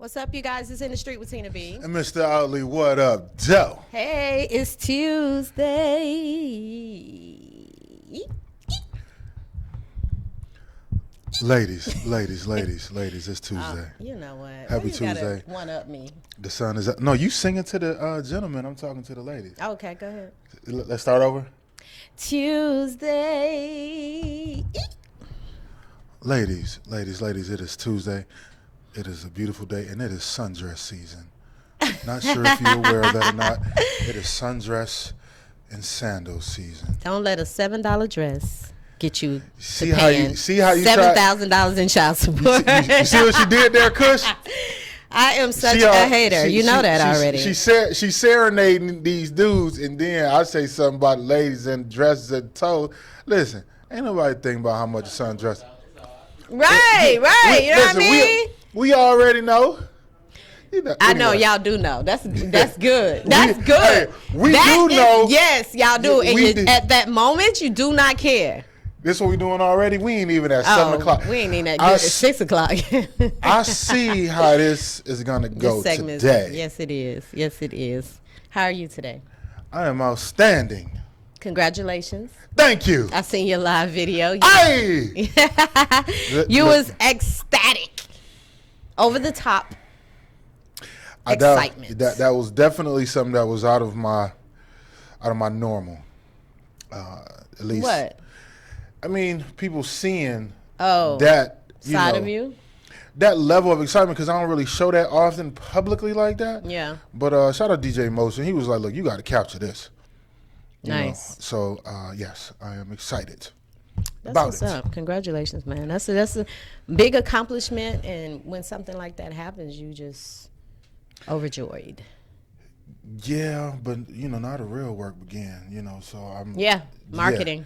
What's up, you guys? It's In the Street with Tina B. And Mr. Outley, what up, Joe? Hey, it's Tuesday. Ladies, it's Tuesday. You know what? Happy Why you Tuesday. gotta one up me. The sun is up. No, you singing to the gentleman. I'm talking to the ladies. Okay, go ahead. Let's start over. Tuesday. Ladies, it is Tuesday. It is a beautiful day, and it is sundress season. Not sure if you're aware of that or not. It is sundress and sandal season. Don't let a $7 dress get you See to how paying you $7,000 in child support. You see what she did there, Kush? I am such a hater. You know that already. She serenading these dudes, and then I say something about ladies and dresses and toes. Listen, ain't nobody thinking about how much a sundress. Right. You know what I mean? We already know. I know y'all do know. That's good. That's good. Hey, we do know. Yes, y'all do. And at that moment, you do not care. This what we doing already? We ain't even at 7 o'clock. We ain't even at 6 o'clock. I see how this is gonna go today. Yes, it is. Yes, it is. How are you today? I am outstanding. Congratulations. Thank you. I seen your live video. Hey! You was ecstatic. Over the top. Excitement. That was definitely something that was out of my normal. At least. What? I mean, people seeing that side of you. That level of excitement, because I don't really show that often publicly like that. Yeah. But shout out DJ Motion. He was like, "Look, you got to capture this." Nice. So yes, I am excited. That's what's up. Congratulations, man. That's a big accomplishment, and when something like that happens, you just overjoyed. Yeah, but now the real work began. So I'm. Yeah, marketing.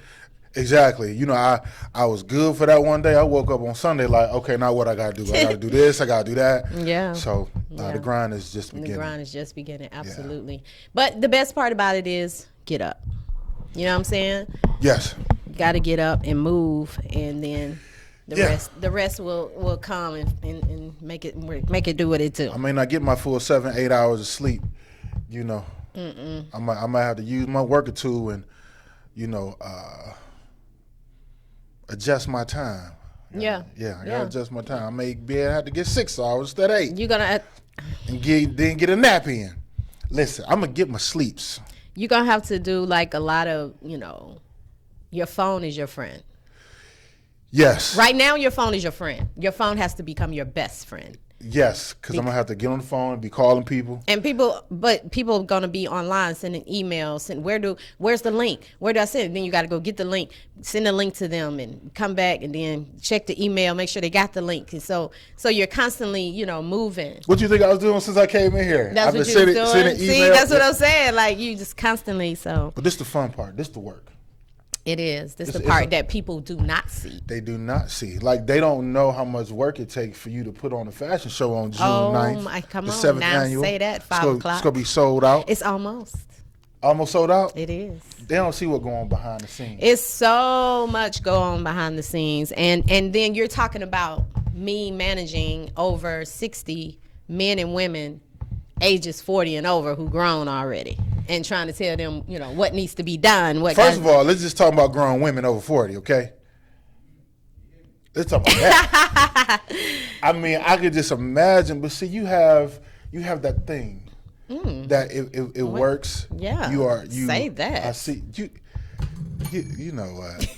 Yeah, exactly. I was good for that one day. I woke up on Sunday like, okay, now what I gotta do? I gotta do this. I gotta do that. Yeah. So the grind is just beginning. The grind is just beginning. Absolutely. Yeah. But the best part about it is get up. You know what I'm saying? Yes. Got to get up and move, and then the rest will come and make it do what it do. I may not get my full 7-8 hours of sleep, I might have to use my worker tool and adjust my time. I gotta adjust my time. I may have to get 6 hours instead of 8. You're gonna and get a nap in. Listen, I'm gonna get my sleeps. You're gonna have to do like a lot of your phone is your friend. Yes. Right now, your phone is your friend. Your phone has to become your best friend. Yes, because I'm going to have to get on the phone and be calling people. And people are going to be online sending emails. Where's the link? Where do I send it? Then you got to go get the link, send a link to them, and come back and then check the email, make sure they got the link. And so you're constantly, moving. What do you think I was doing since I came in here? That's what you're doing. See, that's what I'm saying. Like, you just constantly, so. But this is the fun part. This is the work. It is. This is the part that people do not see. They do not see. Like, they don't know how much work it takes for you to put on a fashion show on June 9th. Come the on. 7th Now annual. Say that, 5 o'clock. It's going to be sold out. It's almost. Almost sold out? It is. They don't see what's going on behind the scenes. It's so much going on behind the scenes. And then you're talking about me managing over 60 men and women ages 40 and over who grown already, and trying to tell them, what needs to be done. First of all, let's just talk about grown women over 40, okay? Let's talk about that. I mean, I could just imagine, but see, you have that thing that it works. Yeah. You say that. I see you know what.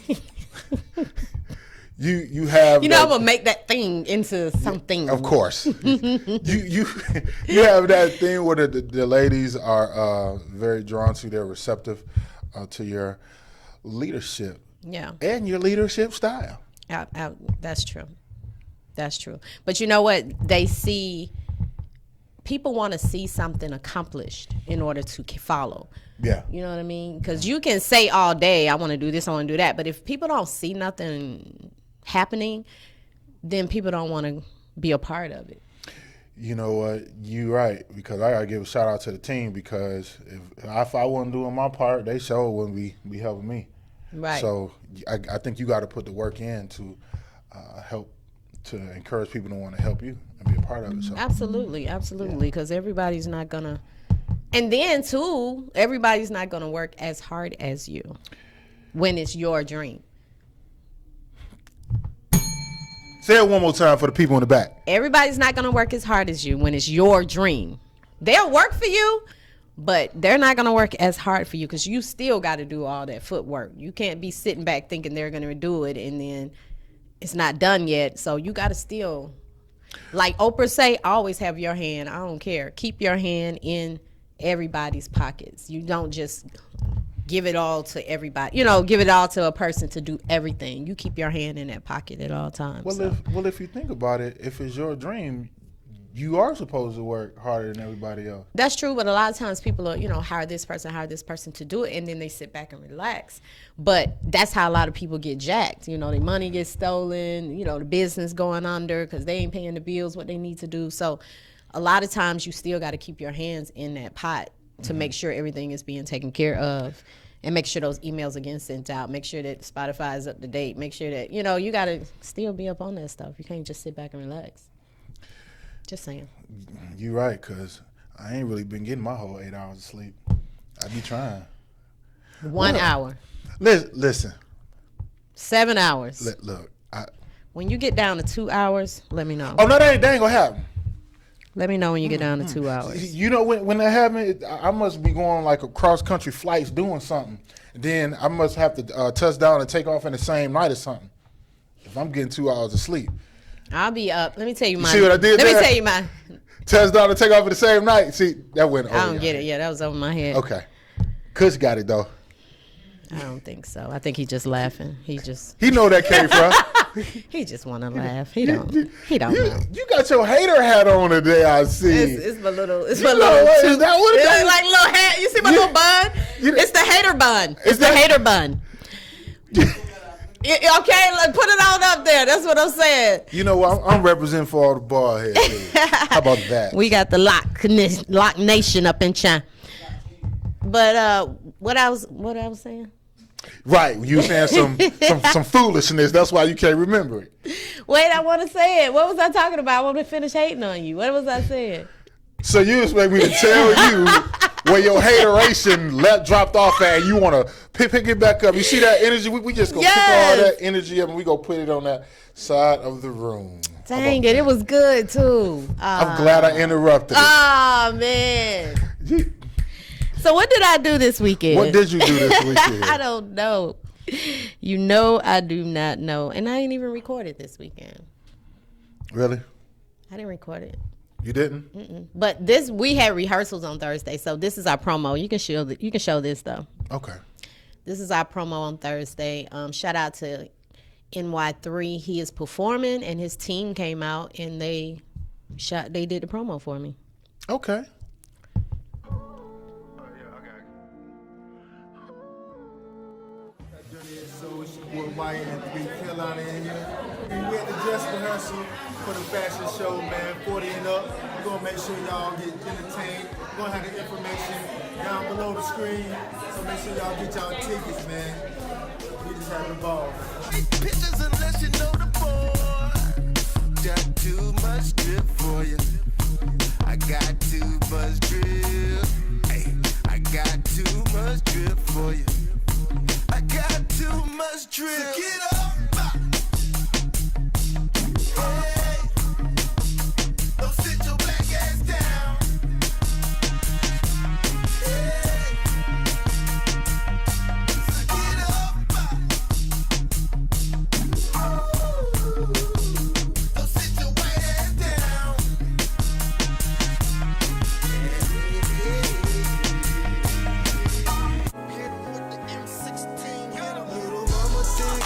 You have. I'm gonna make that thing into something. Of course, you have that thing where the ladies are very drawn to. They're receptive to your leadership. Yeah. And your leadership style. That's true. That's true. But you know what? They see. People want to see something accomplished in order to follow. Yeah. You know what I mean? Because you can say all day, I want to do this, I want to do that. But if people don't see nothing happening, then people don't want to be a part of it. You know what? You're right, because I gotta give a shout out to the team, because if I wasn't doing my part, they sure wouldn't be helping me. Right. So I think you got to put the work in to help to encourage people to want to help you and be a part of it. So Absolutely, because everybody's not gonna. And then too, everybody's not gonna work as hard as you when it's your dream. Say it one more time for the people in the back. Everybody's not gonna work as hard as you when it's your dream. They'll work for you, but they're not gonna work as hard for you because you still got to do all that footwork. You can't be sitting back thinking they're gonna do it and then it's not done yet. So you got to still, like Oprah say, always have your hand. I don't care. Keep your hand in everybody's pockets. You don't just give it all to everybody. Give it all to a person to do everything. You keep your hand in that pocket at all times. Well, if you think about it, if it's your dream, you are supposed to work harder than everybody else. That's true, but a lot of times people are, hire this person to do it, and then they sit back and relax. But that's how a lot of people get jacked. Their money gets stolen, the business going under because they ain't paying the bills, what they need to do. So a lot of times you still got to keep your hands in that pot to make sure everything is being taken care of and make sure those emails are getting sent out. Make sure that Spotify is up to date. Make sure that, you got to still be up on that stuff. You can't just sit back and relax. Just saying. You're right, because I ain't really been getting my whole 8 hours of sleep. I be trying. 1 hour. Listen. 7 hours. Look. When you get down to 2 hours, let me know. Oh, no, that ain't going to happen. Let me know when you get down to 2 hours. When that happens, I must be going like a cross-country flights doing something. Then I must have to touch down and take off in the same night or something. If I'm getting 2 hours of sleep. I'll be up. Let me tell you mine. See what I did Let there? me tell you mine. Touchdown and take off in the same night. See, that went over. I don't get it. Yeah, that was over my head. Okay. Kush got it, though. I don't think so. I think he's just laughing. He know that came from. He just want to laugh. He don't know. You got your hater hat on today, I see. It's my little. Is that what it is? Like little hat. You see my little bun? It's the hater bun. It's the hater bun. Okay, put it on up there. That's what I'm saying. You know what? I'm representing for all the ball heads. How about that? We got the Lock Nation up in China. But what I was saying? Right, you were saying some foolishness. That's why you can't remember it. Wait, I want to say it. What was I talking about? I want to finish hating on you. What was I saying? So you expect me to tell you where your hateration dropped off at, and you want to pick it back up? You see that energy? We just gonna pick all that energy up, and we go put it on that side of the room. Dang it was good too. I'm glad I interrupted. Oh man. So what did I do this weekend? What did you do this weekend? I don't know. I do not know, and I ain't even recorded this weekend. Really? I didn't record it. You didn't? Mm-mm. But we had rehearsals on Thursday, so this is our promo. You can show this though. Okay. This is our promo on Thursday. Shout out to NY3. He is performing, and his team came out and they did the promo for me. Okay. We at the dress rehearsal for the fashion show, man. 40 and up. We're gonna make sure y'all get entertained. We're gonna have the information down below the screen. So make sure y'all get y'all tickets, man. We just having a ball. Take pictures unless you know the boy. Got too much drip for you. I got too much drip. Hey, I got too much drip for you. I got too much drip. So get up. Hey, don't sit your black ass down. Hey, so get up. Don't sit your white ass down. Hit with the M16, hit 'em. Little mama thick,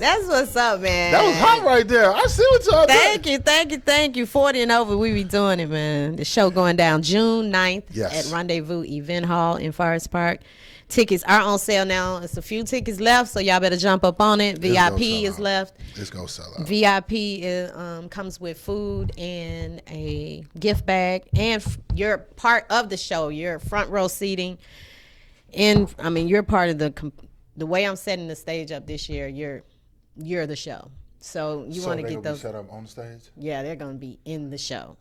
That's what's up, man. That was hot right there. I see what y'all doing. Thank you. 40 and over, we be doing it, man. The show going down June 9th at Rendezvous Event Hall in Forest Park. Tickets are on sale now. It's a few tickets left, so y'all better jump up on it. VIP is left. It's going to sell out. VIP comes with food and a gift bag, and you're part of the show. You're front row seating. And, I mean, you're part of the way I'm setting the stage up this year. You're the show. So you want to get those. Set up on the stage? Yeah, they're going to be in the show.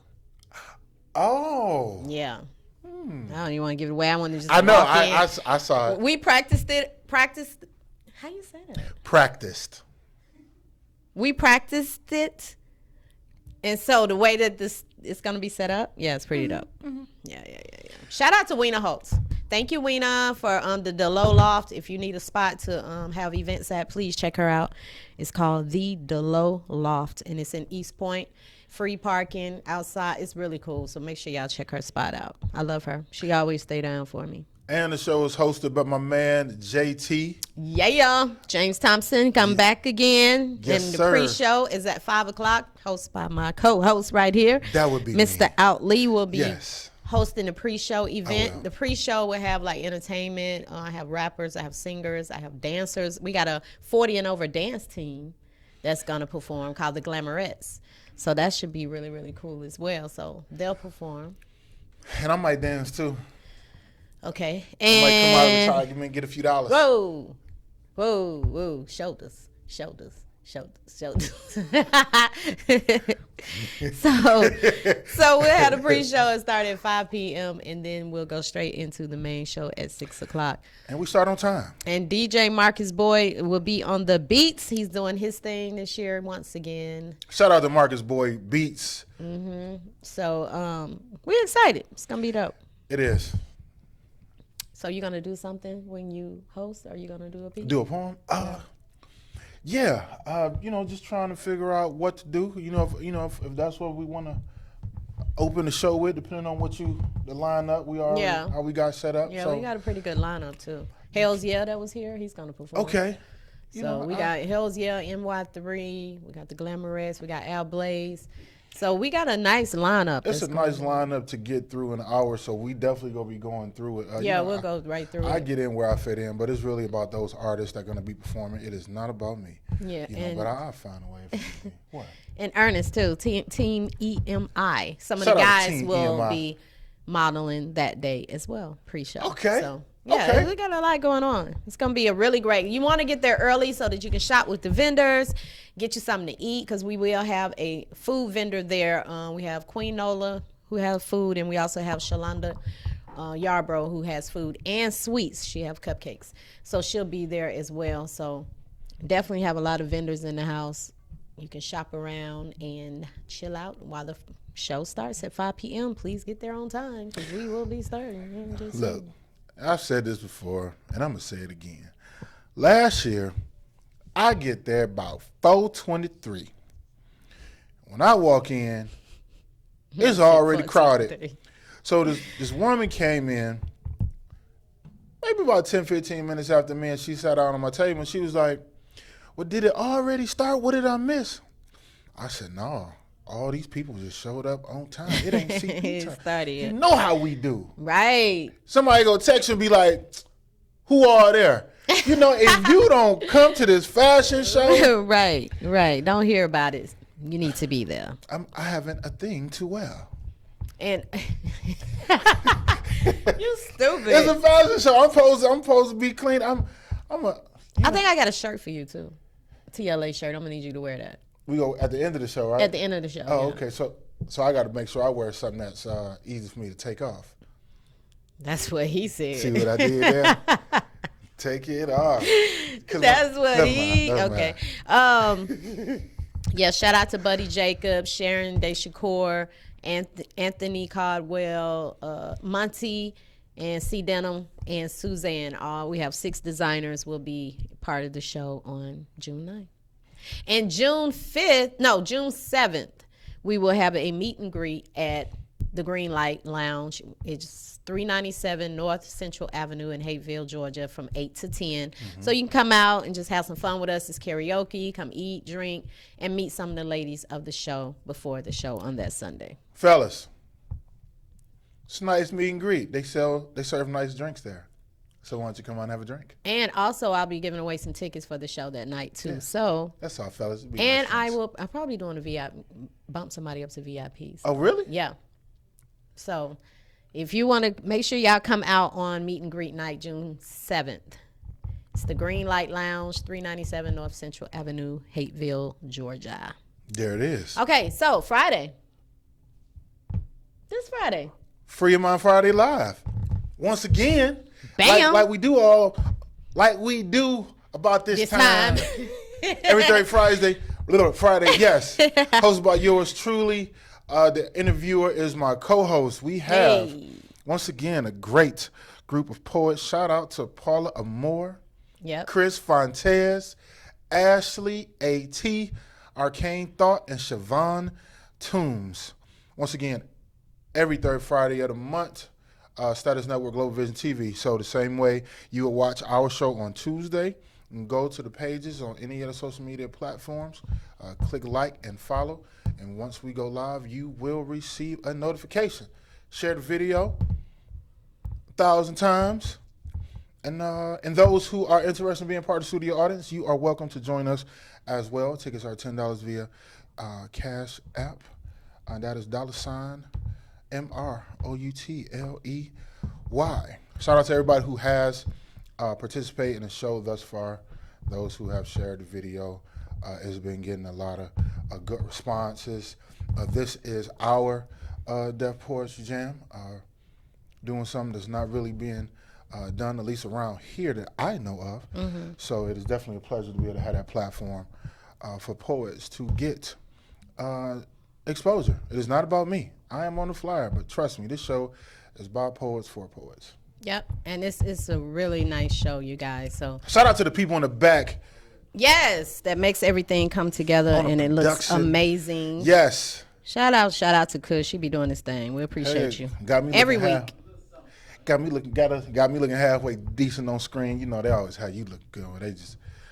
Oh. Yeah. I don't even want to give it away. I want to just. I know. I saw it. We practiced it. How you say that? Practiced. We practiced it, and so the way that this is going to be set up, yeah, it's pretty dope. Mm-hmm. Yeah. Shout out to Weena Holtz. Thank you, Weena, for the Delow Loft. If you need a spot to have events at, please check her out. It's called the Delow Loft, and it's in East Point. Free parking outside. It's really cool. So make sure y'all check her spot out. I love her. She always stay down for me. And the show is hosted by my man, JT. Yeah. James Thompson, come back again. Yes, and the sir. pre-show is at 5 o'clock, hosted by my co-host right here. That would be Mr. me. Out Lee will be Yes. hosting the pre-show event. will. The pre-show will have like entertainment. I have rappers. I have singers. I have dancers. We got a 40 and over dance team that's going to perform called the Glamorettes. So that should be really, really cool as well. So they'll perform. And I might dance too. Okay. I might come out of the And target and get a few dollars. whoa. Shoulders. So we'll have a pre-show and start at 5 p.m. and then we'll go straight into the main show at 6 o'clock. And we start on time. And DJ Marcus Boyd will be on the beats. He's doing his thing this year once again. Shout out to Marcus Boy Beats. So we're excited. It's gonna be dope. It is. So you gonna do something when you host? Or are you gonna do a beat? Do a poem? Yeah. Just trying to figure out what to do. If that's what we want to open the show with, depending on the lineup we are, how we got set up. Yeah, so, we got a pretty good lineup too. Hell's Yeah, that was here. He's gonna perform. Okay. We got Hell's Yeah, NY3. We got the Glamorettes. We got Al Blaze. So we got a nice lineup. It's a nice lineup to get through an hour, so we definitely going to be going through it. We'll go right through it. I get in where I fit in, but it's really about those artists that are going to be performing. It is not about me. Yeah. But I'll find a way. What? And Ernest, too. Team EMI. Some of Shout the out to guys Team will EMI. be modeling that day as well, pre-show. Okay. So, Okay. we got a lot going on. It's going to be a really great. You want to get there early so that you can shop with the vendors, get you something to eat, because we will have a food vendor there. We have Queen Nola, who has food, and we also have Shalonda Yarbrough, who has food and sweets. She have cupcakes. So she'll be there as well. So definitely have a lot of vendors in the house. You can shop around and chill out while the show starts at 5 p.m. Please get there on time, because we will be starting. Look, I've said this before, and I'm going to say it again. Last year, I get there about 4:23. When I walk in, it's already crowded. So this woman came in maybe about 10, 15 minutes after me, and she sat down on my table, and she was like, well, did it already start? What did I miss? I said, no. All these people just showed up on time. It ain't CP time. Started. You know how we do. Right. Somebody go text you and be like, who are there? If you don't come to this fashion show. Right. Don't hear about it. You need to be there. I haven't a thing to wear. And you stupid. It's a fashion show. I'm supposed to be clean. I think I got a shirt for you too. A TLA shirt. I'm gonna need you to wear that. We go at the end of the show, right? At the end of the show. Oh, yeah. okay. So I got to make sure I wear something that's easy for me to take off. That's what he said. See what I did there? Take it off. That's what he. Never Okay. Yeah. Shout out to Buddy Jacob, Sharon DeShakur, Anthony Caldwell, Monty, and C. Denham, and Suzanne. We have 6 designers will be part of the show on June 9th. And June 7th, we will have a meet and greet at the Green Light Lounge. It's 397 North Central Avenue in Hateville, Georgia, from 8 to 10. So you can come out and just have some fun with us. It's karaoke. Come eat, drink, and meet some of the ladies of the show before the show on that Sunday. Fellas, it's a nice meet and greet. They serve nice drinks there. So why don't you come on and have a drink? And also, I'll be giving away some tickets for the show that night too. Yeah. So that's all, fellas. And nice I'm probably doing a VIP, bump somebody up to VIPs. Oh, really? Yeah. So if you want to, make sure y'all come out on meet and greet night, June 7th. It's the Green Light Lounge, 397 North Central Avenue, Hateville, Georgia. There it is. Okay, so Friday. This Friday. Free Your Mind Friday Live. Once again. Bam. Like we do about this time. Every third Friday, yes. Hosted by yours truly. The interviewer is my co-host. We have, once again, a great group of poets. Shout out to Paula Amore, Chris Fontes, Ashley A.T., Arcane Thought, and Siobhan Toombs. Once again, every third Friday of the month. Status Network Global Vision TV. So the same way you will watch our show on Tuesday, and go to the pages on any of the social media platforms, click like and follow, and once we go live, you will receive a notification. Share the video 1,000 times, and those who are interested in being part of the studio audience, you are welcome to join us as well. Tickets are $10 via Cash App, and that is $MROUTLEY. Shout out to everybody who has participated in the show thus far. Those who have shared the video has been getting a lot of good responses. This is our Deaf Poetry Jam, doing something that's not really being done, at least around here that I know of. Mm-hmm. So it is definitely a pleasure to be able to have that platform for poets to get exposure. It is not about me. I am on the flyer, but trust me, this show is about poets for poets. Yep, and this is a really nice show, you guys. So shout out to the people in the back. Yes, that makes everything come together, and it looks amazing. Yes. Shout out to Kush. She be doing this thing. We appreciate you. Got me every week. Got me looking halfway decent on screen. You know they always have you look good.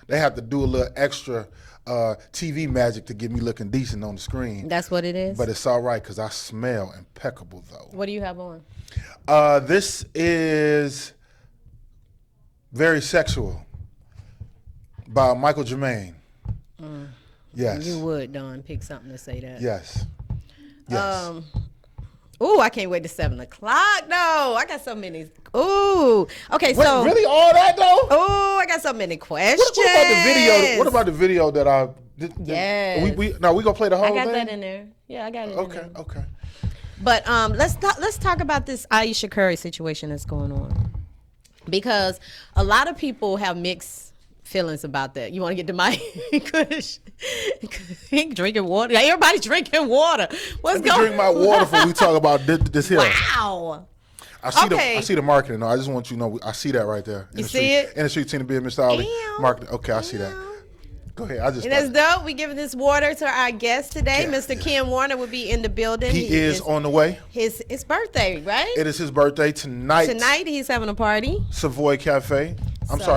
They have to do a little extra TV magic to get me looking decent on the screen. That's what it is. But it's all right because I smell impeccable though. What do you have on? This is Very Sexual by Michael Germain. Yes. You would, Dawn, pick something to say that. Yes. Yes. Ooh, I can't wait to 7 o'clock. No, I got so many. Ooh. Okay, so. Really all that though? Ooh, I got so many questions. What about the video? What about the video that I did? Yes. We gonna play the whole thing? I got that in there. Yeah, I got it in there. Okay. But let's talk about this Ayesha Curry situation that's going on. Because a lot of people have mixed feelings about that. You want to get to my Kush? He drinking water. Everybody's drinking water. What's going on? Drink my water before we talk about this here. Wow. I see the marketing. I just want you to know I see that right there. You see it? In the street, Tina B and Mr. Ollie. Marketing. Okay, I see that. Go ahead. And that's dope. We giving this water to our guest today. Mr. Ken Warner will be in the building. He is on the way. His birthday, right? It is his birthday tonight. Tonight he's having a party. Savoy Cafe.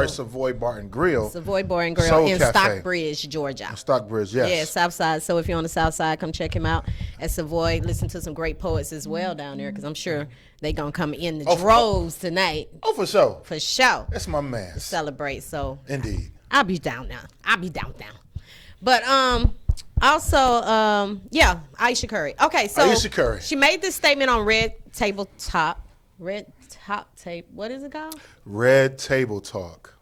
Savoy Bar and Grill. Savoy Bar and Grill in Stockbridge, Georgia. Stockbridge, yes. Yeah, South Side. So if you're on the South Side, come check him out at Savoy. Listen to some great poets as well down there, because I'm sure they gonna come in the droves tonight. Oh, for sure. For sure. That's my man. To celebrate. So indeed. I'll be down now. But also, Ayesha Curry. Okay, so Ayesha Curry. She made this statement on Red Table Talk. What is it called? Red Table Talk.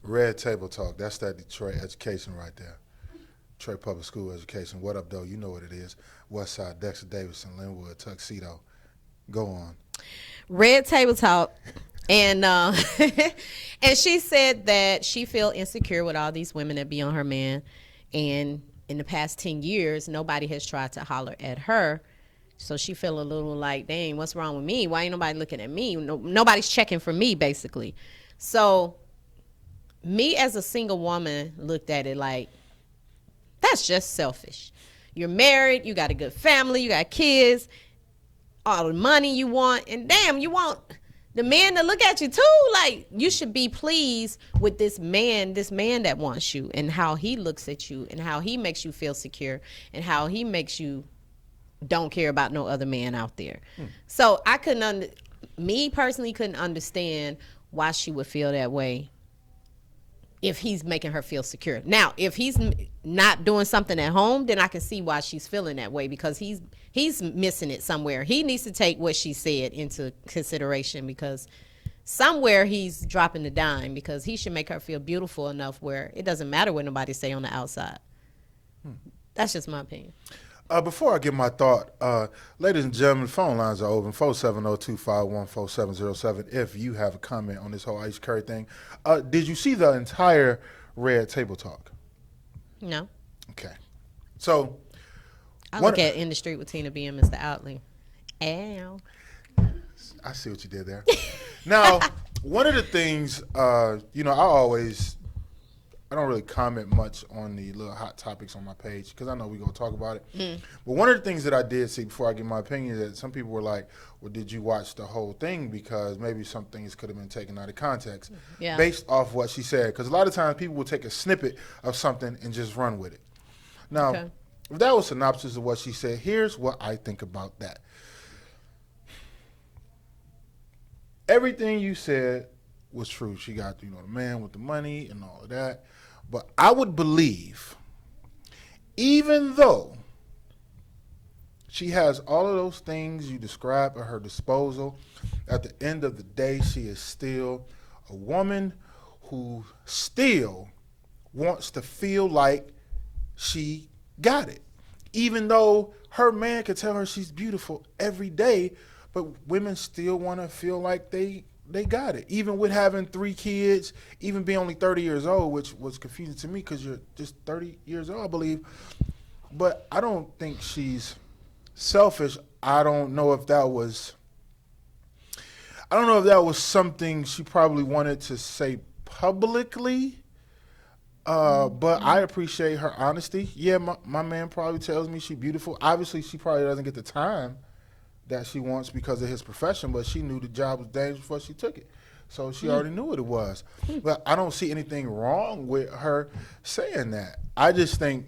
Red Table Talk. That's that Detroit education right there. Detroit Public School education. What up, though? You know what it is. West Side, Dexter Davidson, Linwood, Tuxedo. Go on. Red Table Talk. And and she said that she feel insecure with all these women that be on her man, and in the past 10 years nobody has tried to holler at her, so she feel a little like, dang, what's wrong with me? Why ain't nobody looking at me? Nobody's checking for me, basically. So me as a single woman looked at it like, that's just selfish. you're married, you got a good family, you got kids, all the money you want, and damn, you want the man to look at you too. Like, you should be pleased with this man that wants you, and how he looks at you, and how he makes you feel secure, and how he makes you don't care about no other man out there. So I me personally couldn't understand why she would feel that way if he's making her feel secure. Now, if he's not doing something at home, then I can see why she's feeling that way, because he's missing it somewhere. He needs to take what she said into consideration, because somewhere he's dropping the dime, because he should make her feel beautiful enough where it doesn't matter what nobody say on the outside. That's just my opinion. Before I give my thought, ladies and gentlemen, phone lines are open, 470-251-4707, if you have a comment on this whole Ice Curry thing. Did you see the entire Red Table Talk? No. Okay. So I look at InDuStreet with Tina B and Mr. Outley. Ow. I see what you did there. Now, one of the things, I don't really comment much on the little hot topics on my page, because I know we're going to talk about it. But one of the things that I did see before I give my opinion is that some people were like, well, did you watch the whole thing? Because maybe some things could have been taken out of context based off what she said. Because a lot of times people will take a snippet of something and just run with it. Now, if that was synopsis of what she said, here's what I think about that. Everything you said was true. She got, the man with the money and all of that. But I would believe, even though she has all of those things you described at her disposal, at the end of the day, she is still a woman who still wants to feel like she got it. Even though her man could tell her she's beautiful every day, but women still want to feel like they got it. Even with having 3 kids, even being only 30 years old, which was confusing to me because you're just 30 years old, I believe. But I don't think she's selfish. I don't know if that was something she probably wanted to say publicly. But I appreciate her honesty. Yeah, my man probably tells me she's beautiful. Obviously, she probably doesn't get the time that she wants because of his profession, but she knew the job was dangerous before she took it. So she already knew what it was. But I don't see anything wrong with her saying that. I just think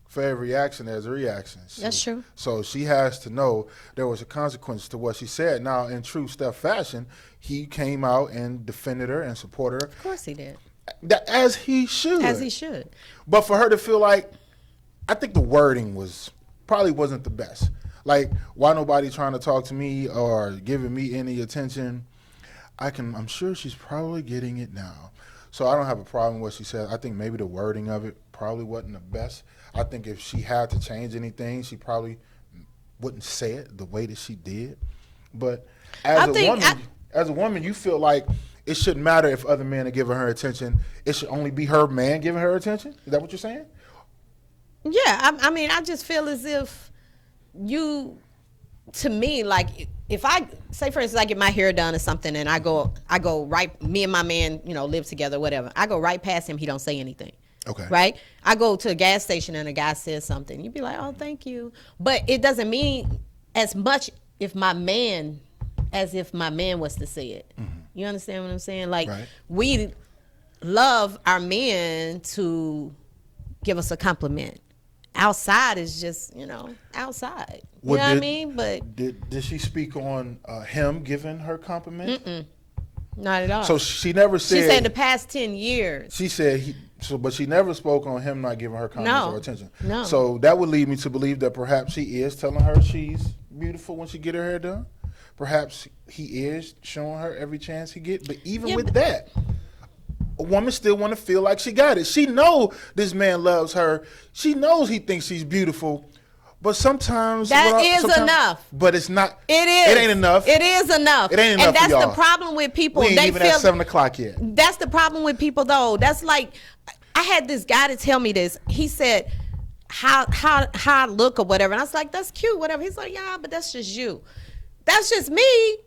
for every action, there's a reaction. That's true. So she has to know there was a consequence to what she said. Now, in true Steph fashion, he came out and defended her and supported her. Of course he did. As he should. As he should. But for her to feel like, I think the wording probably wasn't the best. Like, why nobody trying to talk to me or giving me any attention? I'm sure she's probably getting it now. So I don't have a problem with what she said. I think maybe the wording of it probably wasn't the best. I think if she had to change anything, she probably wouldn't say it the way that she did. But as a woman, you feel like it shouldn't matter if other men are giving her attention. It should only be her man giving her attention? Is that what you're saying? Yeah, I mean, I just feel as if to me, like, if I say, for instance, I get my hair done or something, and I go right, me and my man, live together, whatever. I go right past him, he don't say anything. Okay. Right? I go to a gas station and a guy says something. You'd be like, oh, thank you. But it doesn't mean as much as if my man was to say it. Mm-hmm. You understand what I'm saying? Like, we love our men to give us a compliment. Outside is just, outside. You know what I mean? But did she speak on him giving her compliment? Not at all. So she never said. She said in the past 10 years. She said but she never spoke on him not giving her comments or attention. No. So that would lead me to believe that perhaps he is telling her she's beautiful when she get her hair done. Perhaps he is showing her every chance he get. But even with that, a woman still want to feel like she got it. She know this man loves her. She knows he thinks she's beautiful. But sometimes enough. But it's not. It is. It ain't enough. It is enough. It ain't enough. And that's for y'all. The problem with people. We ain't even at 7 o'clock yet. That's the problem with people, though. That's like, I had this guy to tell me this. He said, how I look or whatever. And I was like, that's cute, whatever. He's like, yeah, but that's just you. That's just me.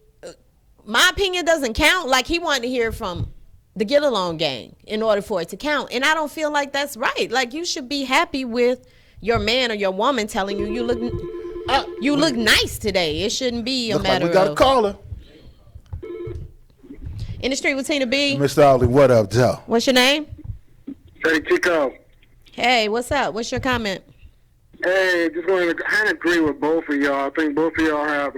My opinion doesn't count. Like, he wanted to hear from the Get Along gang in order for it to count. And I don't feel like that's right. Like, you should be happy with your man or your woman telling you you look nice today. It shouldn't be a Look like matter we got a of caller. In the Street with Tina B. Mr. Ollie, what up, Joe? What's your name? Hey, Chico. Hey, what's up? What's your comment? Hey, just wanted to kind of agree with both of y'all. I think both of y'all have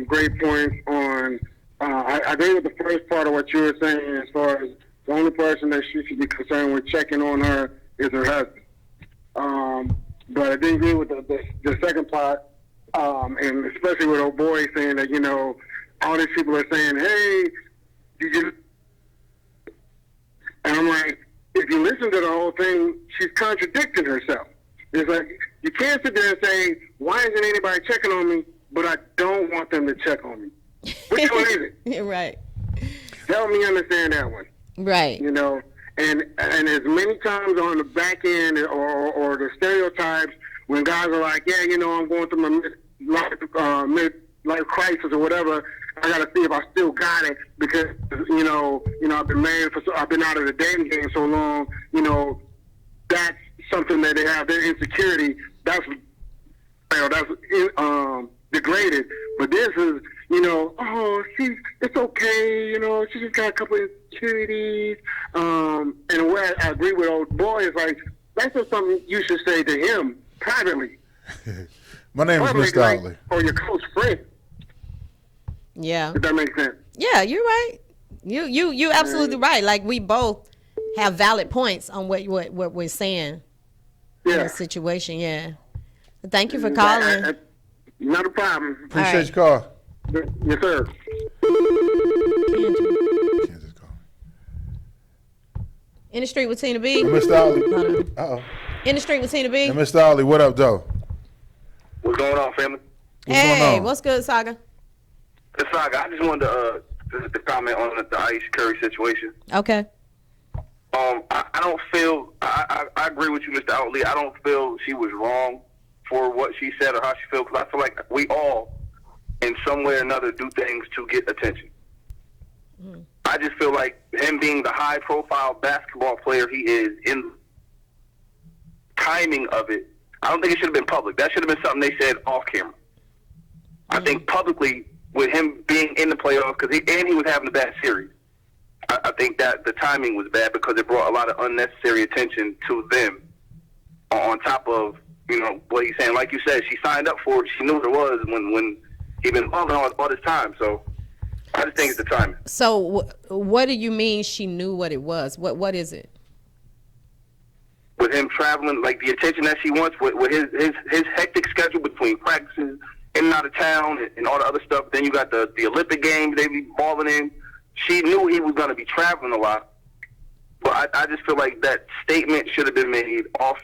great points on. I agree with the first part of what you were saying as far as the only person that she should be concerned with checking on her is her husband. But I didn't agree with the second part, and especially with old boy saying that, all these people are saying, hey, and I'm like, if you listen to the whole thing, she's contradicting herself. It's like, you can't sit there and say, why isn't anybody checking on me, but I don't want them to check on me. Which one is it? Right. Help me understand that one. Right. And as many times on the back end or the stereotypes when guys are like, yeah, I'm going through my midlife crisis or whatever, I got to see if I still got it because, I've been married I've been out of the dating game so long, that's something that they have, their insecurity, that's degraded. But this is, it's okay, she just got a couple of insecurities. And where I agree with old boy is like, that's just something you should say to him privately. My name is Mr. Ollie. Or your close friend. Yeah. If that makes sense. Yeah, you're right. You absolutely right. Like, we both have valid points on what we're saying in the situation. Yeah. Thank you for calling. Not a problem. Appreciate your call. Yes, sir. Kansas call. In the Street with Tina B. Mr. Ollie. Uh-oh. In the Street with Tina B. And Mr. Ollie, what up, Joe? What's going on, family? What's going Hey, on? what's good, Saga? It's Saga. I just wanted to comment on the Ice Curry situation. Okay. I don't feel. I agree with you, Mr. Outley. I don't feel she was wrong for what she said or how she feels. Because I feel like we all, in some way or another, do things to get attention. I just feel like him being the high-profile basketball player he is, in timing of it, I don't think it should have been public. That should have been something they said off camera. I think publicly, with him being in the playoffs, because he was having a bad series, I think that the timing was bad because it brought a lot of unnecessary attention to them on top of, what he's saying. Like you said, she signed up for it. She knew what it was when he'd been balling all this time. So I just think it's the timing. So what do you mean she knew what it was? What is it? With him traveling, like the attention that she wants, with his hectic schedule between practices, in and out of town, and all the other stuff. Then you got the Olympic Games they be balling in. She knew he was going to be traveling a lot. But I just feel like that statement should have been made off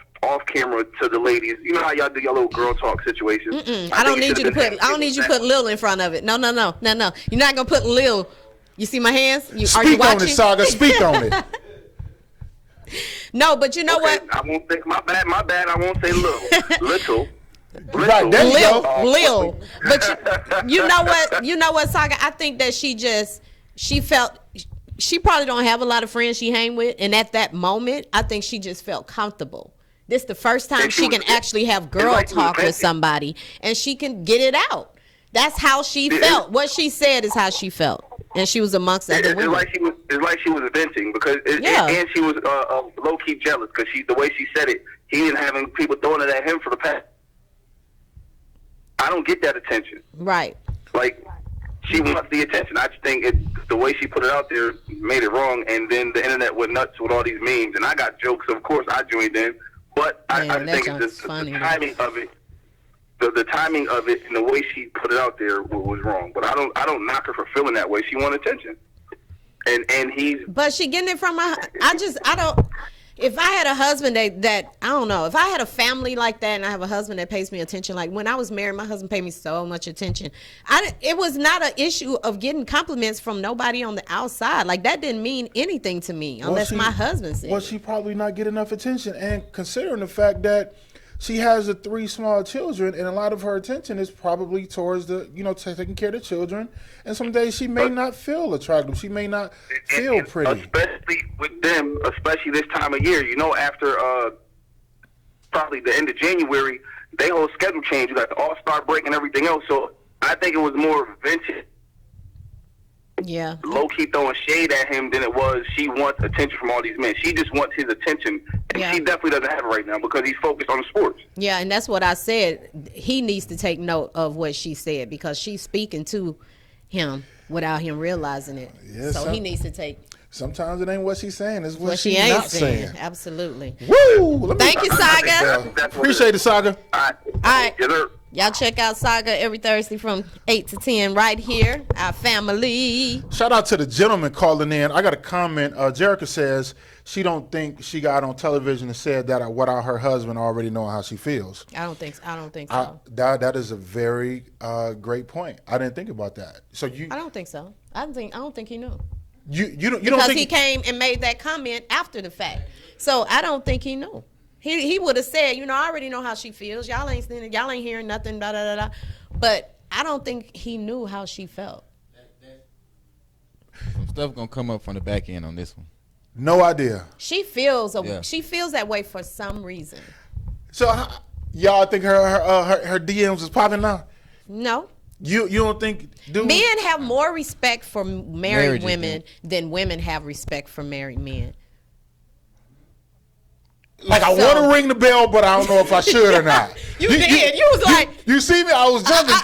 camera to the ladies. You know how y'all do your little girl talk situation. I don't need you to put Lil in front of it. No. You're not gonna put Lil. You see my hands? Are you Speak watching? on it, Saga. Speak on it. No, but you know what? I won't say my bad. I won't say little. Right, there you go. Lil. But you know what, Saga? I think that she felt. She probably don't have a lot of friends she hang with, and at that moment, I think she just felt comfortable. This the first time she can actually have girl talk with somebody, and she can get it out. That's how she felt. What she said is how she felt, and she was amongst other women. It's like she was venting because, and she was low key jealous because the way she said it, he didn't have any people throwing it at him for the past. I don't get that attention. Right. Like, she wants the attention. I just think the way she put it out there made it wrong, and then the internet went nuts with all these memes, and I got jokes. Of course, I joined in, but I think it's just the timing of it. The timing of it and the way she put it out there was wrong. But I don't knock her for feeling that way. She wanted attention, and he's. But she getting it from I don't. If I had a husband that I don't know, if I had a family like that and I have a husband that pays me attention, like when I was married, my husband paid me so much attention. It was not an issue of getting compliments from nobody on the outside. Like that didn't mean anything to me unless my husband said. Well, she probably not get enough attention, and considering the fact that she has the 3 small children, and a lot of her attention is probably towards taking care of the children. And some days she may not feel attractive. She may not feel pretty. Especially with them, especially this time of year. After probably the end of January, they whole schedule changed. You got the All-Star break and everything else. So I think it was more Vince Yeah. low-key throwing shade at him than it was she wants attention from all these men. She just wants his attention, and Yeah. she definitely doesn't have it right now because he's focused on the sports. Yeah, and that's what I said. He needs to take note of what she said because she's speaking to him without him realizing it. Yeah, so he needs to take Sometimes it ain't what she's saying; it's what, what she she's ain't not saying. saying. Absolutely. Woo! Thank you, Saga. That's what it Appreciate is. it, Saga. All right. All right. Yes, sir. Y'all check out Saga every Thursday from 8 to 10 right here. Our family. Shout out to the gentleman calling in. I got a comment. Jerica says she don't think she got on television and said that without her husband already knowing how she feels. I don't think so. That is a very great point. I didn't think about that. So I don't think so. I don't think he knew. you don't Because think he came and made that comment after the fact. So I don't think he knew. He would have said, I already know how she feels. Y'all ain't hearing nothing, da da da da. But I don't think he knew how she felt. Some stuff gonna come up from the back end on this one. no idea. She feels Yeah. she feels that way for some reason. So y'all think her DMs is popping now? No. You don't think dude? Men have more respect for married Marriages, women than women have respect for married men. Like I So- want to ring the bell, but I don't know if I should or not. You did. You was like, you see me? I was jumping.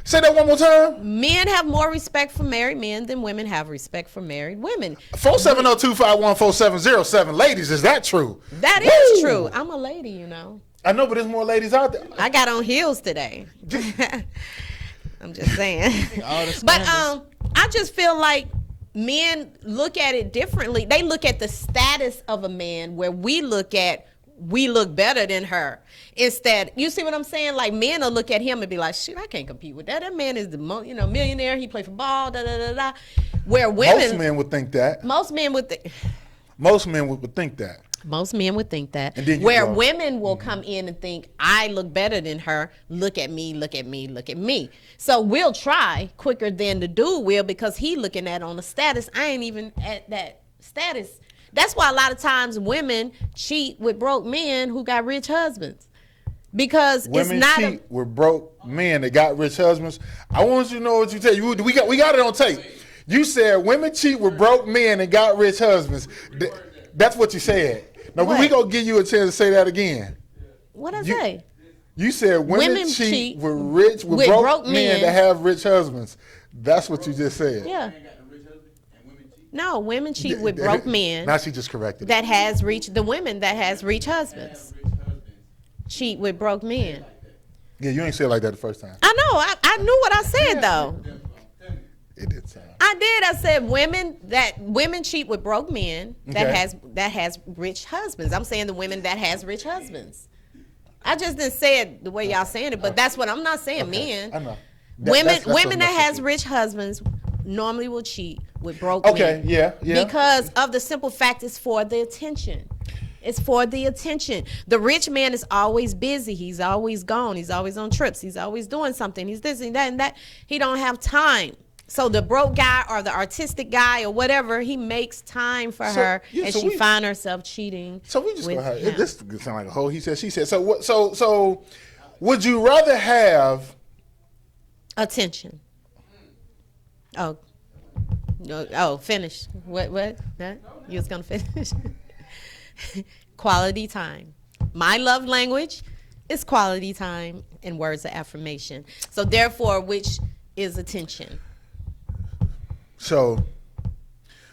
Say that one more time. men have more respect for married men than women have respect for married women. 470-251-4707. Ladies, is that true? That is true. I'm a lady, I know, but there's more ladies out there. I got on heels today. I'm just saying. All the But standards. I just feel like men look at it differently. They look at the status of a man where we look better than her. Instead, you see what I'm saying? Like men will look at him and be like, "Shit, I can't compete with that. That man is the millionaire. He play for ball. Da da da da." Where women, Most men would think that. most men would think that. Most men would think that. And then you Where go, women will come in and think, I look better than her. Look at me, look at me, look at me. So we'll try quicker than the dude will because he looking at on the status. I ain't even at that status. That's why a lot of times women cheat with broke men who got rich husbands. Because Women it's not cheat with broke men that got rich husbands. I want you to know what you tell you. We got it on tape. You said women cheat with broke men and got rich husbands. That's what you said. Now What? we gonna give you a chance to say that again. what I say. You said women cheat with broke men that have rich husbands. That's what you just said. Yeah. No, women cheat with broke men. Now she just corrected it. That has reached the women that has rich husbands. Cheat with broke men. Yeah, you ain't say it like that the first time. I know. I knew what I said though. It did sound. I did. I said women cheat with broke men that has rich husbands. I'm saying the women that has rich husbands. I just didn't say it the way y'all saying it, but that's what I'm not saying. Men. I know. Women That's that has what rich husbands normally will cheat with broke Okay, men. yeah. Because of the simple fact it's for the attention. It's for the attention. The rich man is always busy. He's always gone. He's always on trips. He's always doing something. He's this and that and that. He don't have time. So the broke guy or the artistic guy or whatever, he makes time for her, yeah, and so she we- find herself cheating. So we just with gonna have him. this sound like a whole he said she said. So what? So would you rather have? Attention. Oh. No, oh, finish. What? Huh? You was gonna finish? Quality time. My love language is quality time and words of affirmation. So therefore, which is attention? So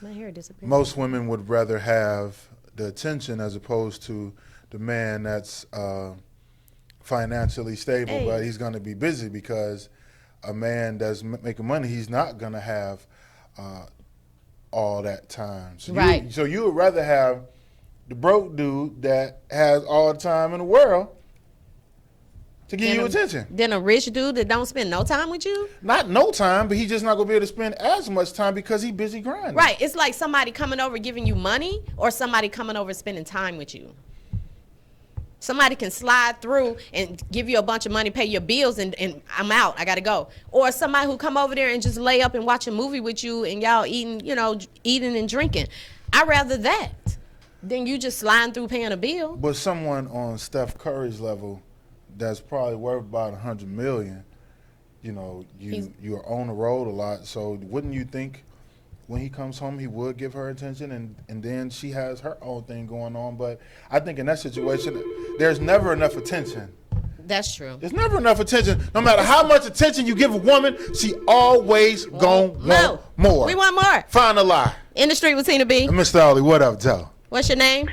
My hair disappeared. most women would rather have the attention as opposed to the man that's financially stable, Hey. but he's going to be busy because a man that's making money, he's not going to have all that time. So Right. so you would rather have the broke dude that has all the time in the world to give you attention. Then a rich dude that don't spend no time with you? Not no time, but he's just not going to be able to spend as much time because he's busy grinding. Right. It's like somebody coming over giving you money or somebody coming over spending time with you. Somebody can slide through and give you a bunch of money, pay your bills, and I'm out. I got to go. Or somebody who come over there and just lay up and watch a movie with you and y'all eating and drinking. I'd rather that then you just sliding through paying a bill. But someone on Steph Curry's level that's probably worth about $100 million, you know, you're on the road a lot. So wouldn't you think when he comes home he would give her attention, and then she has her own thing going on? But I think in that situation, there's never enough attention. That's true. There's never enough attention. No matter how much attention you give a woman, she always gon' want more. We want more. Find a lie. In the Street with Tina B. And Mr. Ollie, what up, Joe? What's your name?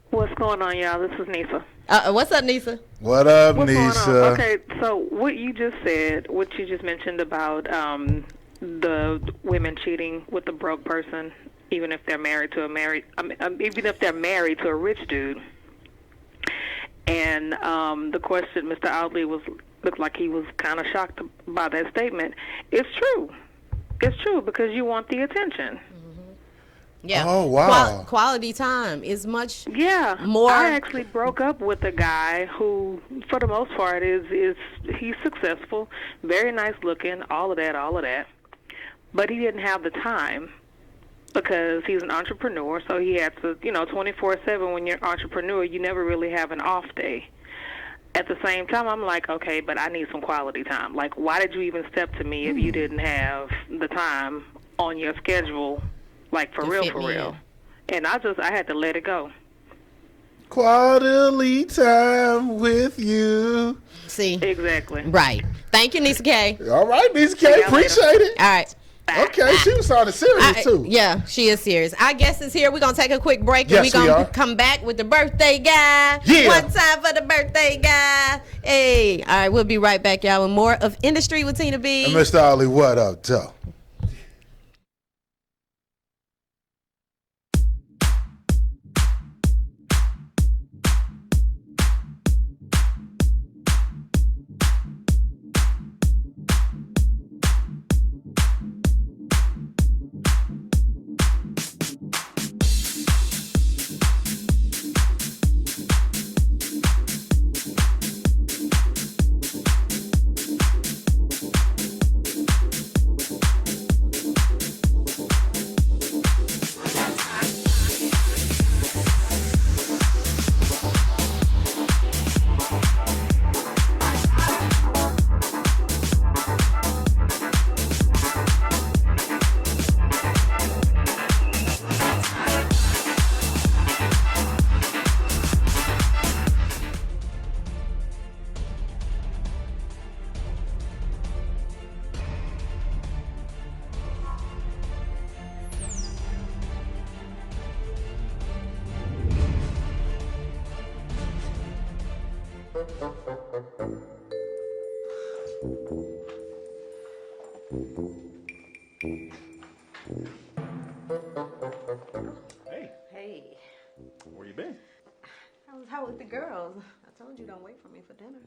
What's going on, y'all? This is Nisa. What's up, Nisa? What up, What's Nisa? going on? Okay, so what you just said, what you just mentioned about the women cheating with the broke person, even if they're married to a rich dude. And the question, Mr. Oddly looked like he was kind of shocked by that statement. It's true. It's true because you want the attention. Yeah. Oh, wow. Quality time is much Yeah. more. I actually broke up with a guy who, for the most part, he's successful, very nice looking, all of that. But he didn't have the time because he's an entrepreneur, so he had to, 24/7 when you're an entrepreneur, you never really have an off day. At the same time, I'm like, okay, but I need some quality time. Like, why did you even step to me if you didn't have the time on your schedule? Like, for real. And I had to let it go. Quality time with you. See? Exactly. Right. Thank you, Nisa K. All right, Nisa K. Appreciate it. All right. Okay, she was sounding serious, too. Yeah, she is serious. Our guest is here. We're going to take a quick break. Yes, and we're going we to are. come back with the birthday guy. Yeah. One time for the birthday guy. Hey. All right, we'll be right back, y'all, with more of In the Street with Tina B. And Mr. Ollie, what up, Joe? Hey, Where you been? I was out with the girls. I told you don't wait for me for dinner.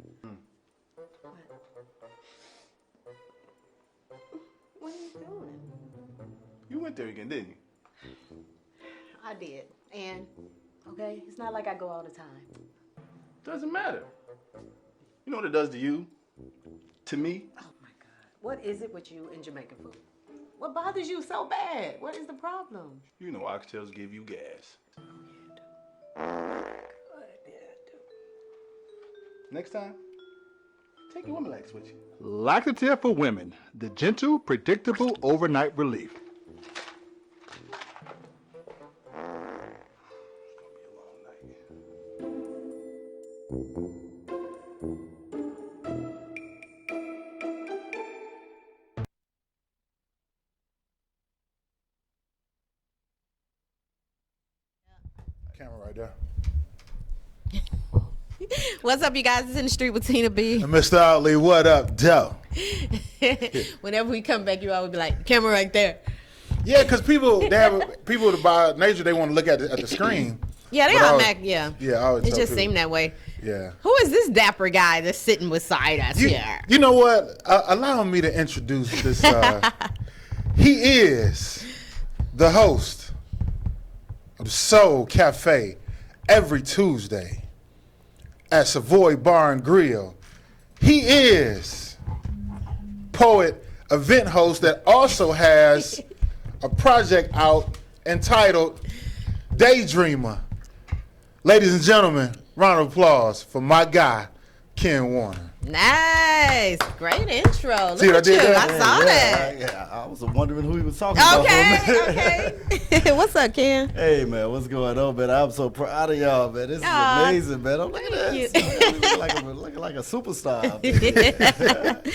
What are you doing? You went there again, didn't you? I did. And, okay, it's not like I go all the time. Doesn't matter. You know what it does to you? To me? Oh my God. What is it with you and Jamaican food? What bothers you so bad? What is the problem? You know oxtails give you gas. Next time, take your Womenlax with you. Laxative for Women, the gentle, predictable overnight relief. Camera right there. What's up, you guys? It's In the Street with Tina B. And Mr. Ollie, what up, Joe? Whenever we come back, you always be like, camera right there. Yeah, because people by nature, they want to look at the screen. Yeah, they But I all always- back. Yeah. Yeah, I always It tell just people. seemed that way. Yeah. Who is this dapper guy that's sitting beside us here? You know what? Allow me to introduce this. He is the host of the Soul Cafe every Tuesday at Savoy Bar and Grill. He is poet, event host that also has a project out entitled Daydreamer. Ladies and gentlemen, round of applause for my guy, Ken Warner. Nice. Great intro. Look See what I at did you. there? I saw that. Yeah, I was wondering who he was talking about. Okay. What's up, Ken? Hey, man, what's going on, man? I'm so proud of y'all, man. This is amazing, man. I'm looking at this. Looking like a superstar.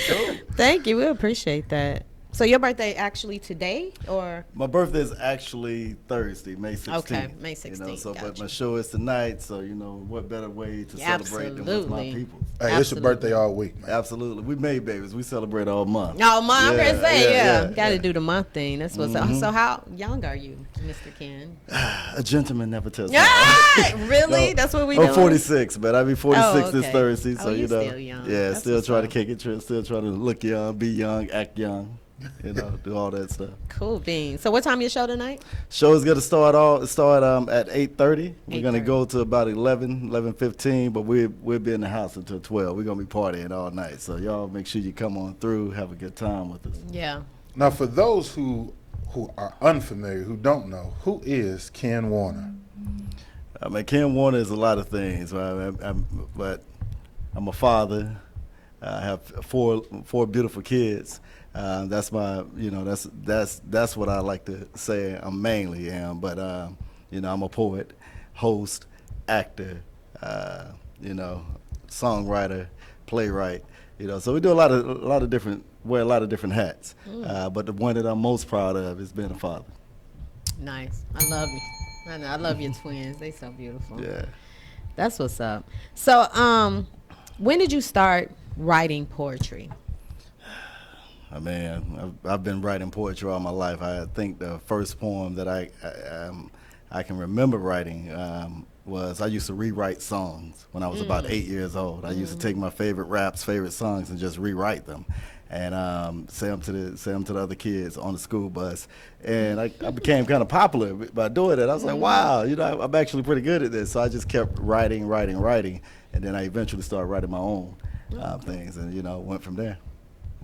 Cool. Thank you. We appreciate that. So your birthday actually today, or? My birthday is actually Thursday, May 16th. Okay, May 16th. You know, so but Gotcha. my show is tonight, so you know what better way to celebrate than with my Absolutely. people. Hey, it's your Absolutely. birthday all week, man. Absolutely, we made babies. We celebrate all month. No, Mom, I'm gonna say, yeah. Got to yeah. do the month thing. That's what's up. So how young are you, Mr. Ken? A gentleman never tells. Ah, really? No, That's what we I'm doing? 46, man. I'll be 46 Oh, this okay. Thursday, Oh, so you you know. still young. Yeah, That's still what's trying to up. kick it, still trying to look young, be young, act young, you know, do all that stuff. Cool beans. So what time your show tonight? Show is gonna start at 8:30. We're gonna 8:30. go to about 11:15, but we'll be in the house until 12. We're gonna be partying all night, so y'all make sure you come on through, have a good time with us. Yeah. Now, for those who are unfamiliar, who don't know, who is Ken Warner? I mean, Ken Warner is a lot of things, right? But I'm a father. I have four beautiful kids. That's my, you know, that's what I like to say. I'm mainly am, but you know, I'm a poet, host, actor, you know, songwriter, playwright. You know, so we do a lot of different, wear a lot of different hats. But the one that I'm most proud of is being a father. Nice. I love you. I know. I love your twins. They so beautiful. Yeah. That's what's up. So, when did you start writing poetry? I mean, I've been writing poetry all my life. I think the first poem that I can remember writing was I used to rewrite songs when I was about 8 years old. I used to take my favorite raps, favorite songs, and just rewrite them, and say them to the other kids on the school bus. And I became kind of popular by doing it. I was like, wow, you know, I'm actually pretty good at this. So I just kept writing, and then I eventually started writing my own things, and you know, went from there.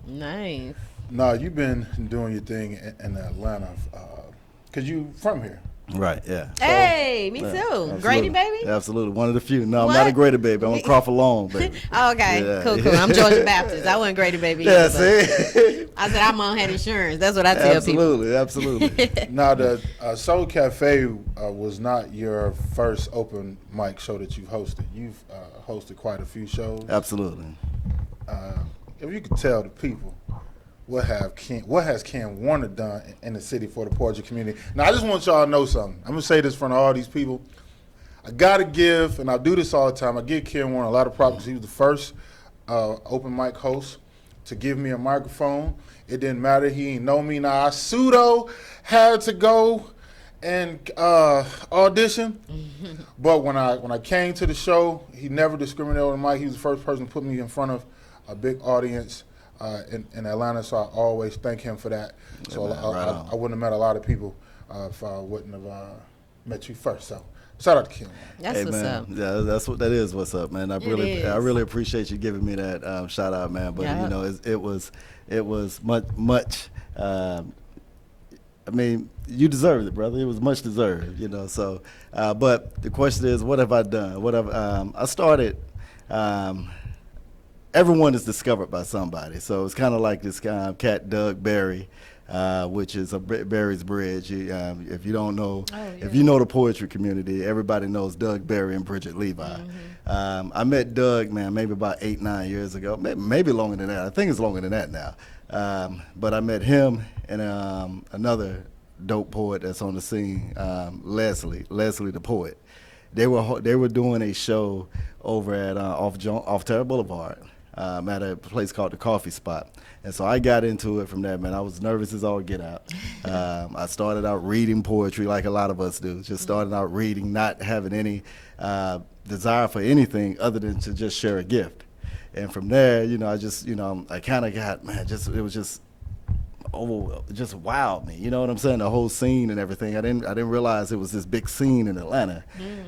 Nice. No, you've been doing your thing in Atlanta, because you from here. Right, yeah. Hey, me Yeah, too. absolutely. Grady baby? Absolutely. One of the few. No, What? I'm not a Grady baby. I'm a Crawford Long baby. Oh, okay. Yeah. Cool. I'm Georgia Baptist. I wasn't Grady baby Yeah, either, see? but I said I'm on head insurance. That's what I tell people. Absolutely. Now, the Soul Cafe was not your first open mic show that you've hosted. You've hosted quite a few shows. Absolutely. If you could tell the people what has Ken Warner done in the city for the poetry community. Now, I just want y'all to know something. I'm going to say this in front of all these people. I got to give, and I do this all the time, I give Ken Warner a lot of props because he was the first open mic host to give me a microphone. It didn't matter. He didn't know me. Now, I pseudo had to go and audition, but when I came to the show, he never discriminated on the mic. He was the first person to put me in front of a big audience in Atlanta, so I always thank him for that. So man, I wouldn't have met a lot of people if I wouldn't have met you first. So shout out to Ken. That's Hey, what's man. up. Yeah, that is what's up, man. I really appreciate you giving me that shout out, man. But Yeah. you know, it was much. I mean, you deserved it, brother. It was much deserved, you know. So, but the question is, what have I done? I started. Everyone is discovered by somebody. So it's kind of like this cat, Doug Barry, which is a Barry's Bridge. If you don't know, if you know the poetry community, everybody knows Doug Barry and Bridget Levi. I met Doug, man, maybe about 8-9 years ago, maybe longer than that. I think it's longer than that now. But I met him and another dope poet that's on the scene, Leslie the poet. They were doing a show over at off Terra Boulevard. At a place called the Coffee Spot. And so I got into it from there, man. I was nervous as all get out. I started out reading poetry like a lot of us do. Just started out reading, not having any desire for anything other than to just share a gift. And from there, you know, I kind of got, man, it was just wowed me. You know what I'm saying? The whole scene and everything. I didn't realize it was this big scene in Atlanta.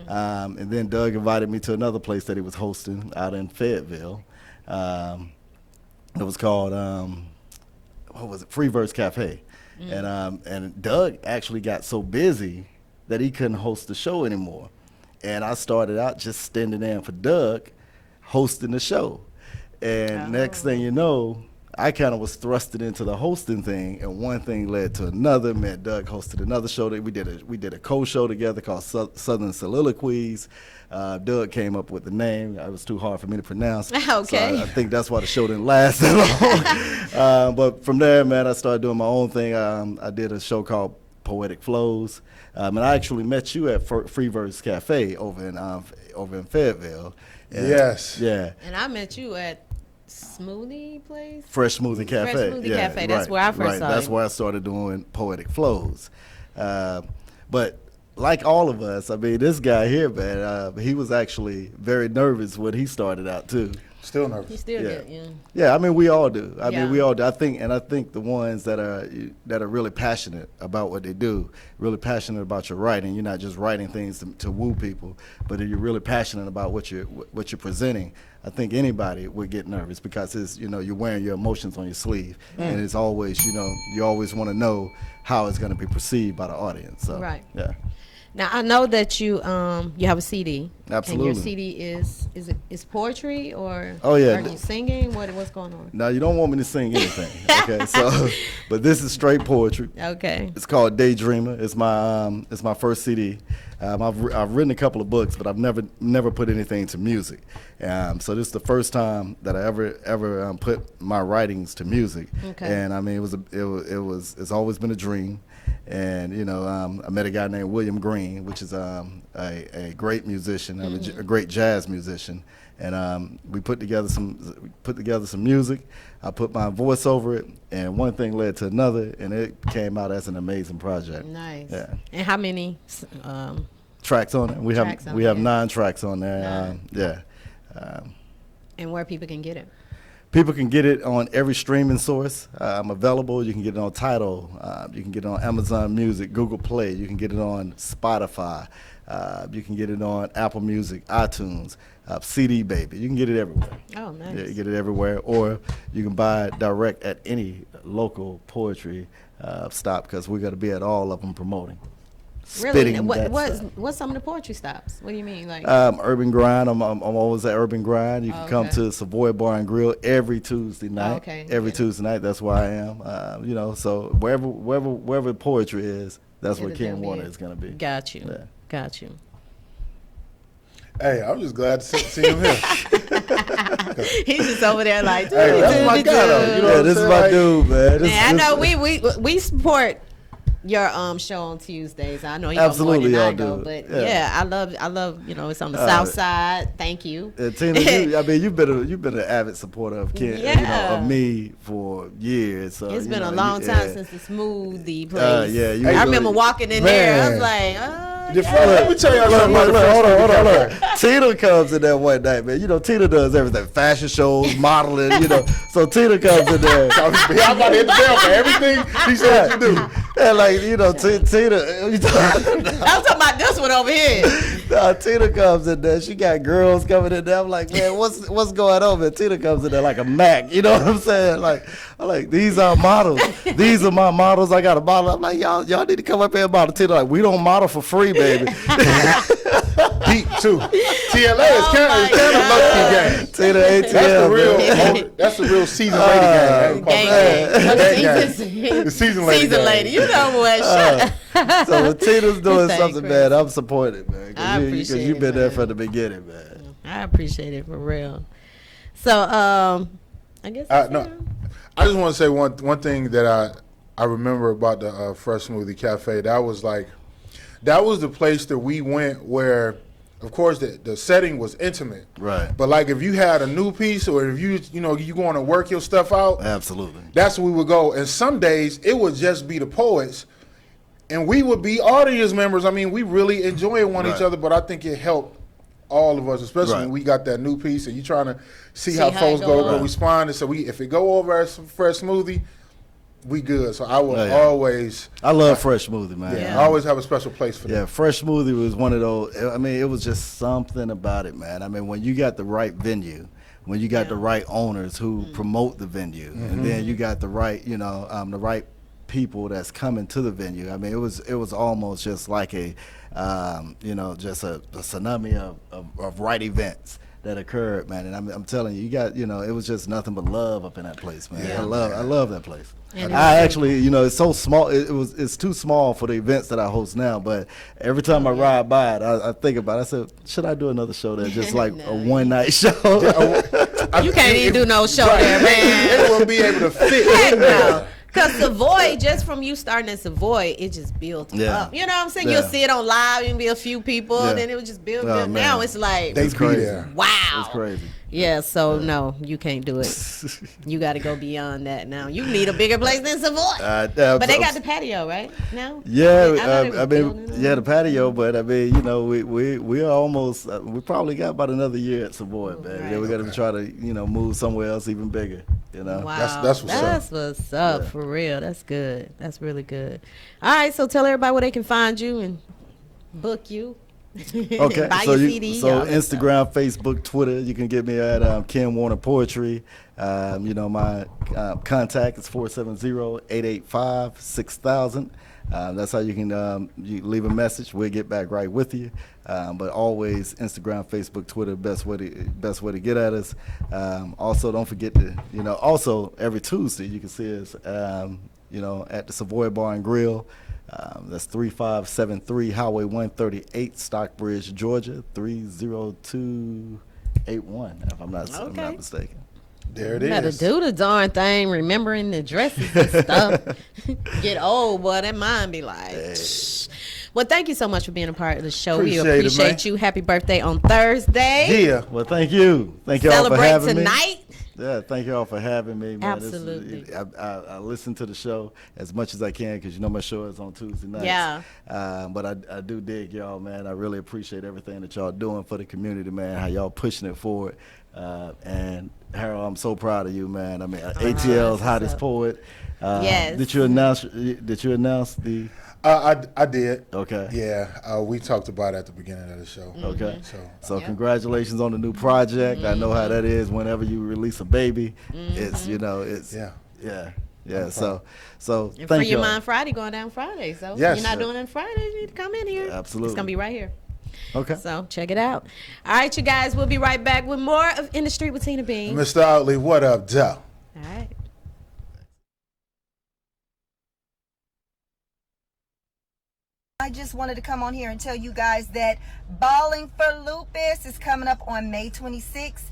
And then Doug invited me to another place that he was hosting out in Fayetteville. It was called what was it? Free Verse Cafe. And Doug actually got so busy that he couldn't host the show anymore. and I started out just standing in for Doug, hosting the show. And next thing you know, I kind of was thrusted into the hosting thing, and one thing led to another. Me and Doug hosted another show that we did a co-show together called Southern Soliloquies. Doug came up with the name. It was too hard for me to pronounce. Okay. So I think that's why the show didn't last that long. But from there, man, I started doing my own thing. I did a show called Poetic Flows. And I actually met you at Free Verse Cafe over in Fayetteville. And, Yes. Yeah. And I met you at Smoothie Place? Fresh Smoothie Cafe. Fresh Smoothie Cafe. That's where I first saw That's you. where I started doing Poetic Flows. But like all of us, I mean, this guy here, man, he was actually very nervous when he started out too. Still nervous. He still Yeah. did, yeah. Yeah, I mean, we all do. I Yeah. mean, we all do. I think the ones that are really passionate about what they do, really passionate about your writing. You're not just writing things to woo people, but if you're really passionate about what you're presenting, I think anybody would get nervous because you're wearing your emotions on your sleeve, and it's always, you always want to know how it's going to be perceived by the audience. So, Right. Yeah. Now I know that you have a CD. Absolutely. And your CD is poetry or Oh, yeah. are you singing? What's going on? Now, you don't want me to sing anything, okay? So, but this is straight poetry. Okay. It's called Daydreamer. It's my first CD. I've written a couple of books, but I've never put anything to music. So this is the first time that I ever put my writings to music. Okay. And I mean, it's always been a dream. And I met a guy named William Green, which is a great musician, a great jazz musician. And we put together some music. I put my voice over it, and one thing led to another, and it came out as an amazing project. Nice. Yeah. And how many Tracks on it. We Tracks on have there. 9 tracks on there. 9. Yeah. and where people can get it? People can get it on every streaming source. I'm available. You can get it on Tidal. You can get it on Amazon Music, Google Play. You can get it on Spotify. You can get it on Apple Music, iTunes, CD Baby. You can get it everywhere. Oh, nice. Yeah, you get it everywhere. Or you can buy it direct at any local poetry stop because we're going to be at all of them promoting. Really? Spitting that stuff. What's some of the poetry stops? What do you mean? Like Urban Grind. I'm always at Urban Grind. You can come okay. to Savoy Bar and Grill every Tuesday night. Okay. Every Yeah. Tuesday night. That's where I am. So wherever poetry is, that's where It'll Ken be Warner it. is going to be. Got you. Yeah. Got you. Hey, I'm just glad to see him here. He's just over there like, Hey, that's my guy, though. You know what I'm This is saying? my Like, dude, man. Yeah, I know we support your show on Tuesdays. I know you Absolutely, go more y'all than I go, do. but Yeah. yeah, I love it's on the South Side. Thank you. Tina, you've been an avid supporter of Ken, Yeah. of me for years. So It's been a you- long time yeah. since the smoothie place. Yeah, you I really- remember walking in there. I was Man. like, Let me tell y'all something about the Hold first on. Tina comes in there one night, man. Tina does everything, fashion shows, modeling, So Tina comes in there. I'm about to hit the bell for everything he said you do. And Tina, I'm talking about this one over here. Tina comes in there. She got girls coming in there. I'm like, man, what's going on, man? Tina comes in there like a Mac. You know what I'm saying? I'm like, these are models. These are my models. I got a model. I'm like, y'all need to come up here and model. Tina like, we don't model for free, baby. Deep too. TLA is kind of lucky game. Tina ATL. That's the real season lady game. The season lady Season game. lady. You know what? Shut So when Tina's doing Thank something, Chris. man, I'm supporting, man. I appreciate Because it, you've been there man. from the beginning, man. I appreciate it for real. So, I guess. No, I just want to say one thing that I remember about the Fresh Smoothie Cafe. That was the place that we went where, of course, the setting was intimate. Right. But like if you had a new piece or if you going to work your stuff out, Absolutely. that's where we would go. And some days it would just be the poets, and we would be audience members. I mean, we really enjoyed each Right. other, but I think it helped all of us, especially Right. when we got that new piece and you trying to see how how folks it go go. respond. And so if it go over as Fresh Smoothie, we good. So I will Oh, yeah. always, I love Fresh Smoothie, man. Yeah. I always have a special place for Yeah, them. Fresh Smoothie was one of those. I mean, it was just something about it, man. I mean, when you got the right venue, when you got the right owners who promote the venue, and then you got the right, the right people that's coming to the venue. I mean, it was almost just like a just a tsunami of right events that occurred, man. And I'm telling you, you got, it was just nothing but love up in that place, man. Yeah. I love that place. And I actually, it's so small. It's too small for the events that I host now. But every time I ride by it, I think about it. I said, should I do another show there? Just like a one night show. You can't even do no show there, man. It won't be able to fit. Heck no. Because Savoy, just from you starting at Savoy, it just built up. You know what I'm saying? Yeah. You'll see it on live, and be a few people, then it would just build up. Man. Now it's like, They It's be crazy. there. wow. It's crazy. Yeah, so no, you can't do it. You got to go beyond that now. You need a bigger place than Savoy. But they got the patio, right? Now? Yeah, I mean, the patio, but I mean, we are almost. We probably got about another year at Savoy, man. Right. Then we got to try to, move somewhere else even bigger. Wow, That's what's up. That's what's up, for real. That's good. That's really good. All right, so tell everybody where they can find you and book you. Okay, Buy so your CD, all that Instagram, Facebook, Twitter, you can get me at Ken Warner Poetry. My contact is 470-885-6000. That's how you can you leave a message. We'll get back right with you. But always Instagram, Facebook, Twitter, best way to get at us. Also, don't forget to, also every Tuesday you can see us, at the Savoy Bar and Grill. That's 3573 Highway 138, Stockbridge, Georgia, 30281, if I'm not mistaken. There it Better is. do the darn thing, remembering the dresses and stuff. Get old, boy, that mind be like, shh. Well, thank you so much for being a part of the show. We Appreciate it, appreciate man. you. Happy birthday on Thursday. Yeah. Well, thank you. Thank you all for Celebrate having tonight. me. Yeah, thank you all for having me, man. Absolutely. I listen to the show as much as I can because my show is on Tuesday nights. Yeah. But I do dig y'all, man. I really appreciate everything that y'all doing for the community, man. How y'all pushing it forward. And Harold, I'm so proud of you, man. I mean, ATL's hottest poet. Yes. Did you announce the? I did. Okay. Yeah, we talked about it at the beginning of the show. Okay. So Congratulations on the new project. I know how that is whenever you release a baby. It's yeah. So And thank Free you. Your Mind Friday going down Friday. So Yes. you're not doing it Friday, you need to come in here. Absolutely. It's going to be right here. Okay. So check it out. All right, you guys, we'll be right back with more of In the Street with Tina Bean. Mr. Outley, what up, Joe? All right. I just wanted to come on here and tell you guys that Balling for Lupus is coming up on May 26th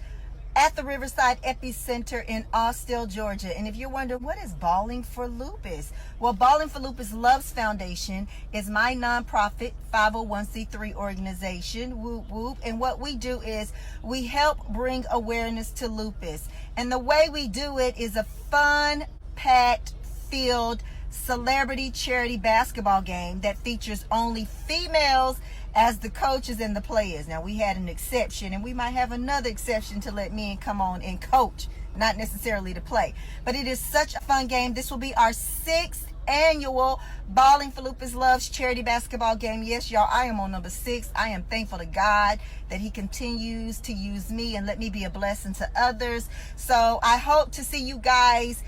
at the Riverside Epicenter in Austell, Georgia. And if you're wondering, what is Balling for Lupus? Well, Balling for Lupus Loves Foundation is my nonprofit 501c3 organization, whoop whoop. And what we do is we help bring awareness to lupus. And the way we do it is a fun, packed, filled celebrity charity basketball game that features only females as the coaches and the players. Now, we had an exception, and we might have another exception to let men come on and coach, not necessarily to play. But it is such a fun game. This will be our 6th annual Balling for Lupus Loves charity basketball game. Yes, y'all, I am on number 6. I am thankful to God that he continues to use me and let me be a blessing to others. So I hope to see you guys.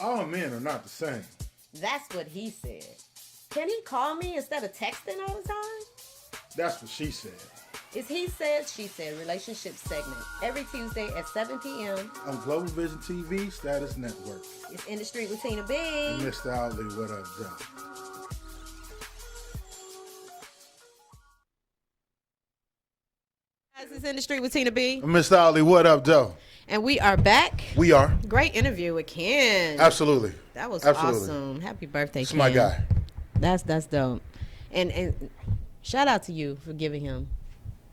All men are not the same. That's what he said. Can he call me instead of texting all the time? That's what she said. It's he said, she said, relationship segment. Every Tuesday at 7 p.m. on Global Vision TV, Status Network. It's In the Street with Tina B. And Mr. Ali, what up, Joe? It's In the Street with Tina B. And Mr. Ali, what up, Joe? And we are back. We are. Great interview with Ken. Absolutely. That was Absolutely. awesome. Happy birthday, That's Ken. my guy. That's dope. And shout out to you for giving him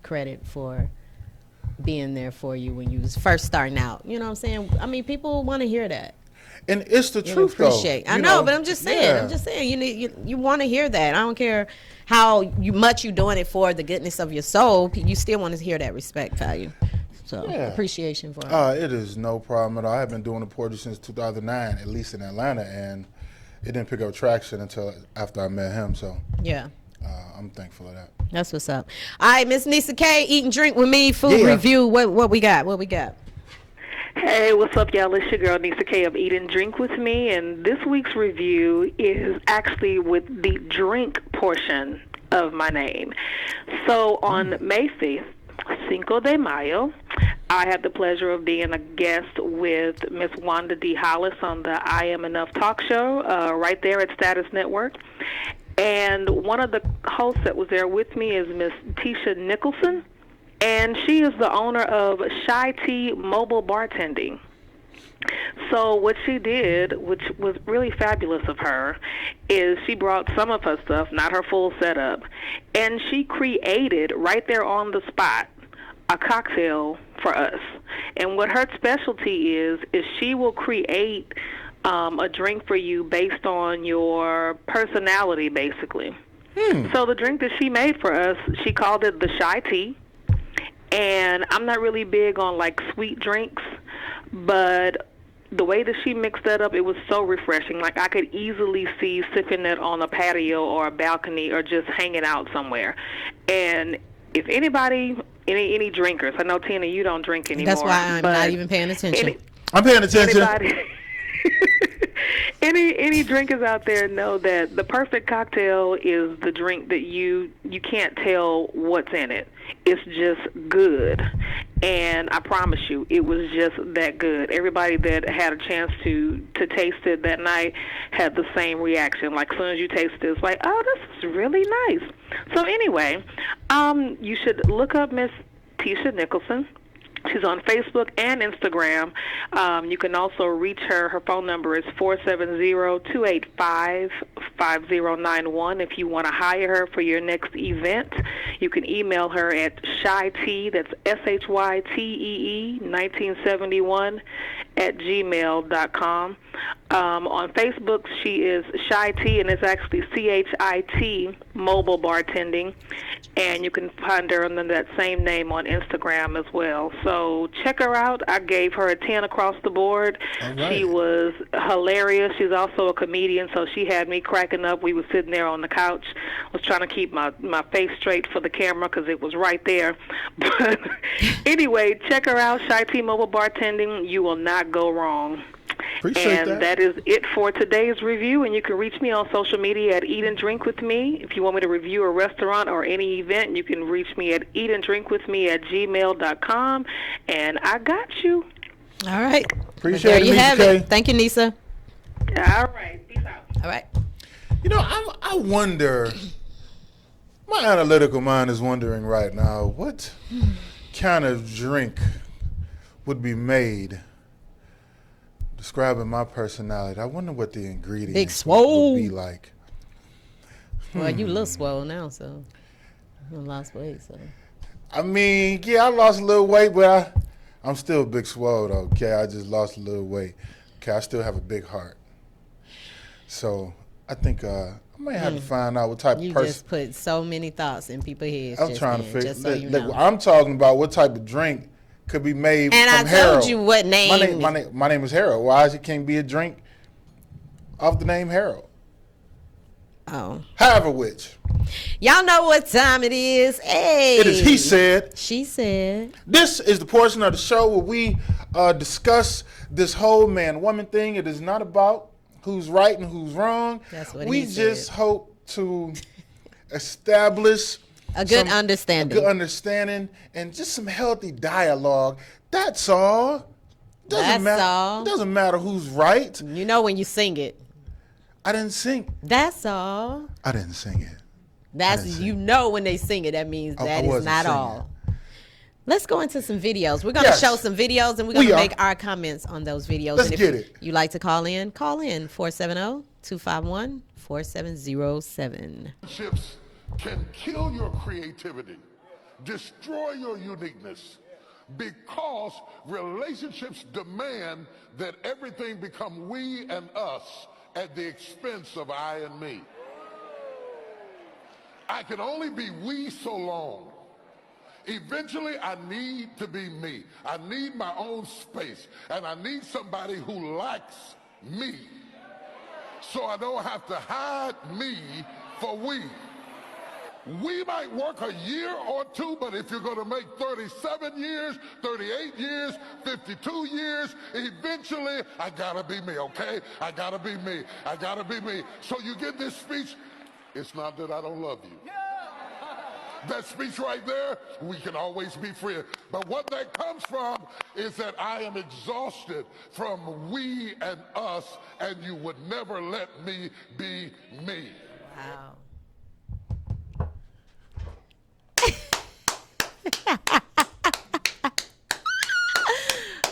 credit for being there for you when you was first starting out. You know what I'm saying? I mean, people want to hear that. And it's the truth, appreciate. though. I know, but I'm just saying. Yeah. You want to hear that. I don't care how much you doing it for the goodness of your soul. You still want to hear that respect value. So appreciation for it. It is no problem at all. I have been doing the poetry since 2009, at least in Atlanta, and it didn't pick up traction until after I met him. So yeah. I'm thankful of that. That's what's up. All right, Miss Nisa K, Eat and Drink with Me, food review. What we got? What we got? Hey, what's up, y'all? It's your girl, Nisa K of Eat and Drink with Me, and this week's review is actually with the drink portion of my name. So on May 5th, Cinco de Mayo, I had the pleasure of being a guest with Miss Wanda D. Hollis on the I Am Enough talk show right there at Status Network. And one of the hosts that was there with me is Miss Tisha Nicholson, and she is the owner of Shy Tea Mobile Bartending. So what she did, which was really fabulous of her, is she brought some of her stuff, not her full setup, and she created right there on the spot a cocktail for us. And what her specialty is she will create a drink for you based on your personality, basically. So the drink that she made for us, she called it the Shy Tea. And I'm not really big on, like, sweet drinks, but the way that she mixed that up, it was so refreshing. Like, I could easily see sipping it on a patio or a balcony or just hanging out somewhere. And if anybody, any drinkers, I know, Tina, you don't drink anymore. That's why I'm not even paying attention. I'm paying attention. Any drinkers out there know that the perfect cocktail is the drink that you can't tell what's in it. It's just good. And I promise you, it was just that good. Everybody that had a chance to taste it that night had the same reaction. Like, as soon as you taste it, it's like, oh, this is really nice. So anyway, you should look up Miss Tisha Nicholson. She's on Facebook and Instagram. You can also reach her. Her phone number is 470-285-5091. If you want to hire her for your next event, you can email her at shytee, that's SHYTEE 1971 @gmail.com. On Facebook, she is Shy Tea, and it's actually CHIT Mobile Bartending. And you can find her under that same name on Instagram as well. So check her out. I gave her a 10 across the board. Right. She was hilarious. She's also a comedian, so she had me cracking up. We were sitting there on the couch. I was trying to keep my face straight for the camera because it was right there. But anyway, check her out, Shy Tea Mobile Bartending. You will not go wrong. Appreciate and that is it for today's review. And you can reach me on social media at Eat and Drink with Me. If you want me to review a restaurant or any event, you can reach me at eatanddrinkwithme@gmail.com. And I got you. All right. Appreciate there it, you Nisa have K. it. Thank you, Nisa. All right. Peace out. All right. You know, I wonder, my analytical mind is wondering right now, what kind of drink would be made describing my personality? I wonder what the ingredients would be like. Well, you look swole now, so you lost weight. So I mean, yeah, I lost a little weight, but I'm still big swole, though, okay? I just lost a little weight. Okay, I still have a big heart. So I think I might have to find out what type of person. You just put so many thoughts in people's heads. I'm trying to figure. Just so you know. I'm talking about what type of drink could be made and from I Harold. told you what name. My name is Harold. Why is it can't be a drink off the name Harold? Oh. However which. Y'all know what time it is. Hey. It is He Said. She Said. This is the portion of the show where we discuss this whole man-woman thing. It is not about who's right and who's wrong. That's what we he just said. hope to establish a good understanding and just some healthy dialogue. That's all. Doesn't all. It doesn't matter who's right. You know when you sing it. I didn't sing. That's all. I didn't sing it. That's you know when they sing it. That means that is not all. Let's go into some videos. We're going to show some videos, and we're going to make our comments on those videos. Let's and if get it. you like to call in 470-251-4707. Relationships can kill your creativity, destroy your uniqueness, because relationships demand that everything become we and us at the expense of I and me. I can only be we so long. Eventually, I need to be me. I need my own space, and I need somebody who likes me, so I don't have to hide me for we. We might work a year or two, but if you're going to make 37 years, 38 years, 52 years, eventually, I gotta be me, okay? I gotta be me. I gotta be me. So you get this speech, it's not that I don't love you. That speech right there, we can always be friends. But what that comes from is that I am exhausted from we and us, and you would never let me be me. Wow.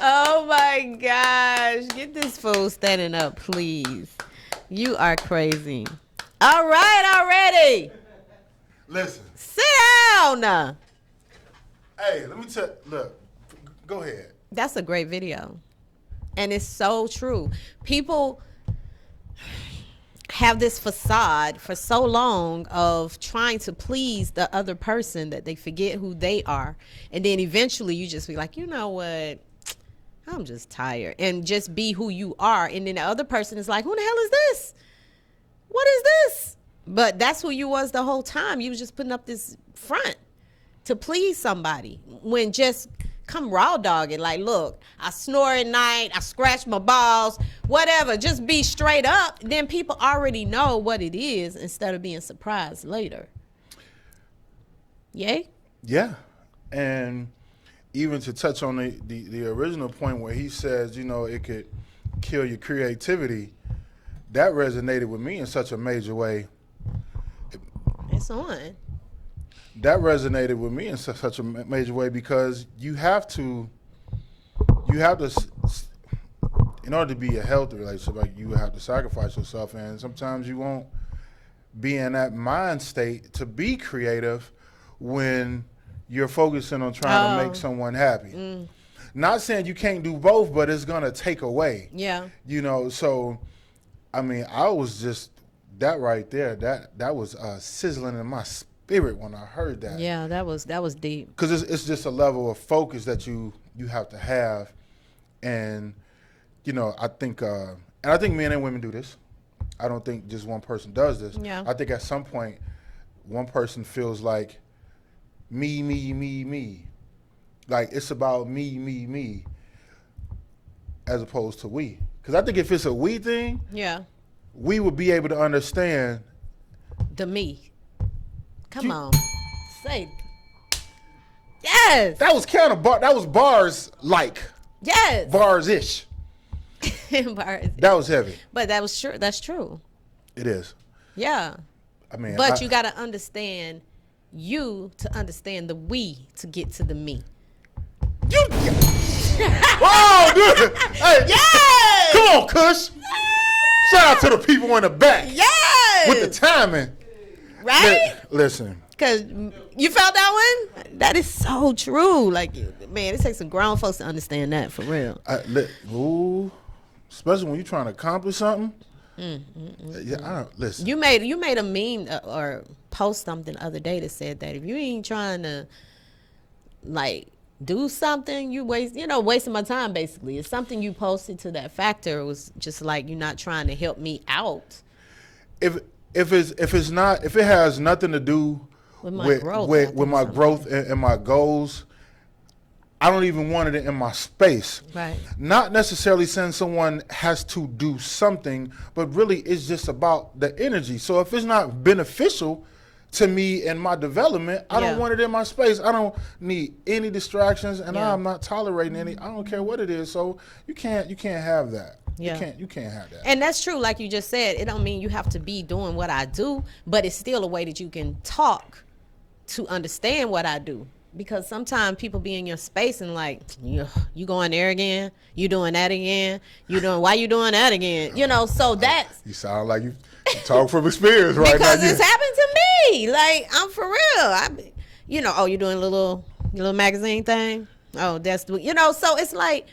Oh my gosh. Get this fool standing up, please. You are crazy. All right, already. Listen. Sit down. Hey, let me tell. Look, go ahead. That's a great video, and it's so true. People have this facade for so long of trying to please the other person that they forget who they are, and then eventually you just be like, you know what? I'm just tired, and just be who you are, and then the other person is like, who the hell is this? What is this? But that's who you was the whole time. You was just putting up this front to please somebody, when just come raw dogging. Like, look, I snore at night, I scratch my balls, whatever. Just be straight up. Then people already know what it is instead of being surprised later. Yay? Yeah. And even to touch on the original point where he says, you know, it could kill your creativity, that resonated with me in such a major way. It's on. That resonated with me in such a major way, because you have to, in order to be a healthy relationship, like, you have to sacrifice yourself, and sometimes you won't be in that mind state to be creative when you're focusing on trying to make someone happy. Not saying you can't do both, but it's gonna take away. Yeah. You know, so I mean, I was just, that right there, that was sizzling in my spirit when I heard that. Yeah, that was deep. Because it's just a level of focus that you have to have, and you know, I think men and women do this. I don't think just one person does this. Yeah. I think at some point, one person feels like me, like it's about me, as opposed to we. Because I think if it's a we thing, yeah, we would be able to understand the me. Come on, say yes. That was kind of that was bars like. Yes. Bars ish. Bars. That was heavy. But that was true. That's true. It is. Yeah. I mean, but you got to understand you to understand the we to get to the me. Whoa, dude! Hey, yes! Come on, Kush. Shout out to the people in the back. Yes! With the timing. Right? Listen. Because you felt that one? That is so true. Like, man, it takes some grown folks to understand that, for real. Ooh, especially when you're trying to accomplish something. Yeah, I don't listen. You made a meme or post something the other day that said that if you ain't trying to, like, do something, you wasting my time, basically. It's something you posted to that factor. It was just like, you're not trying to help me out. if it has nothing to do with my growth, with my growth and my goals, I don't even want it in my space. Right. Not necessarily saying someone has to do something, but really it's just about the energy. So if it's not beneficial to me and my development, I don't want it in my space. I don't need any distractions, and I'm not tolerating any. I don't care what it is. So you can't have that. Yeah. You can't have that. And that's true, like you just said. It don't mean you have to be doing what I do, but it's still a way that you can talk to understand what I do. Because sometimes people be in your space and like, you going there again? You doing that again? Why you doing that again? You know, so that's... You sound like you talk from experience right now. Because it's happened to me. Like, I'm for real. You doing a little magazine thing? Oh, that's... so it's like...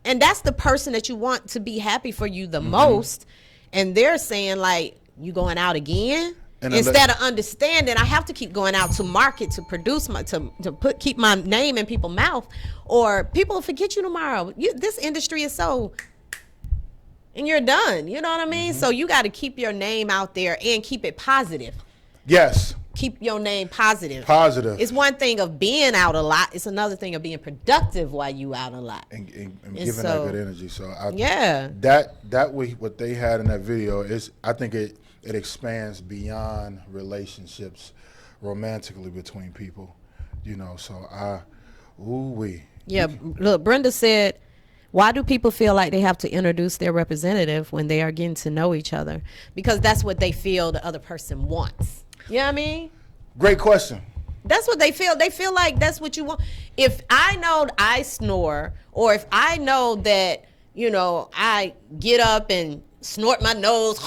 And that's the person that you want to be happy for you the most. And they're saying, like, you going out again? And instead of understanding, I have to keep going out to market, to produce keep my name in people's mouth, or people will forget you tomorrow. This industry is so, and you're done. You know what I mean? So you got to keep your name out there and keep it positive. Yes. Keep your name positive. Positive. It's one thing of being out a lot. It's another thing of being productive while you out a lot. And giving that good energy. So what they had in that video is, I think it expands beyond relationships romantically between people, so look, Brenda said, why do people feel like they have to introduce their representative when they are getting to know each other? Because that's what they feel the other person wants. You know what I mean? Great question. That's what they feel. They feel like that's what you want. If I know I snore, or if I know that, I get up and snort my nose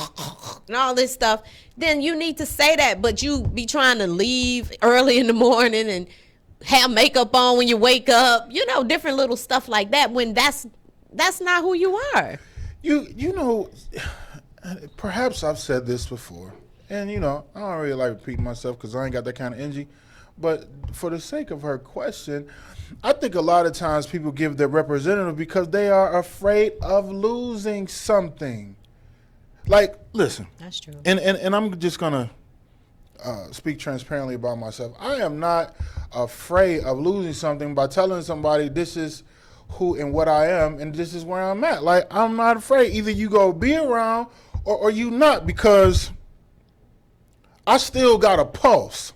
and all this stuff, then you need to say that. But you be trying to leave early in the morning and have makeup on when you wake up, different little stuff like that, when that's not who you are. Perhaps I've said this before, and I don't really like repeating myself because I ain't got that kind of energy, but for the sake of her question, I think a lot of times people give their representative because they are afraid of losing something. Like, listen. That's true. And I'm just going to speak transparently about myself. I am not afraid of losing something by telling somebody this is who and what I am and this is where I'm at. Like, I'm not afraid. Either you go be around or you not, because I still got a pulse.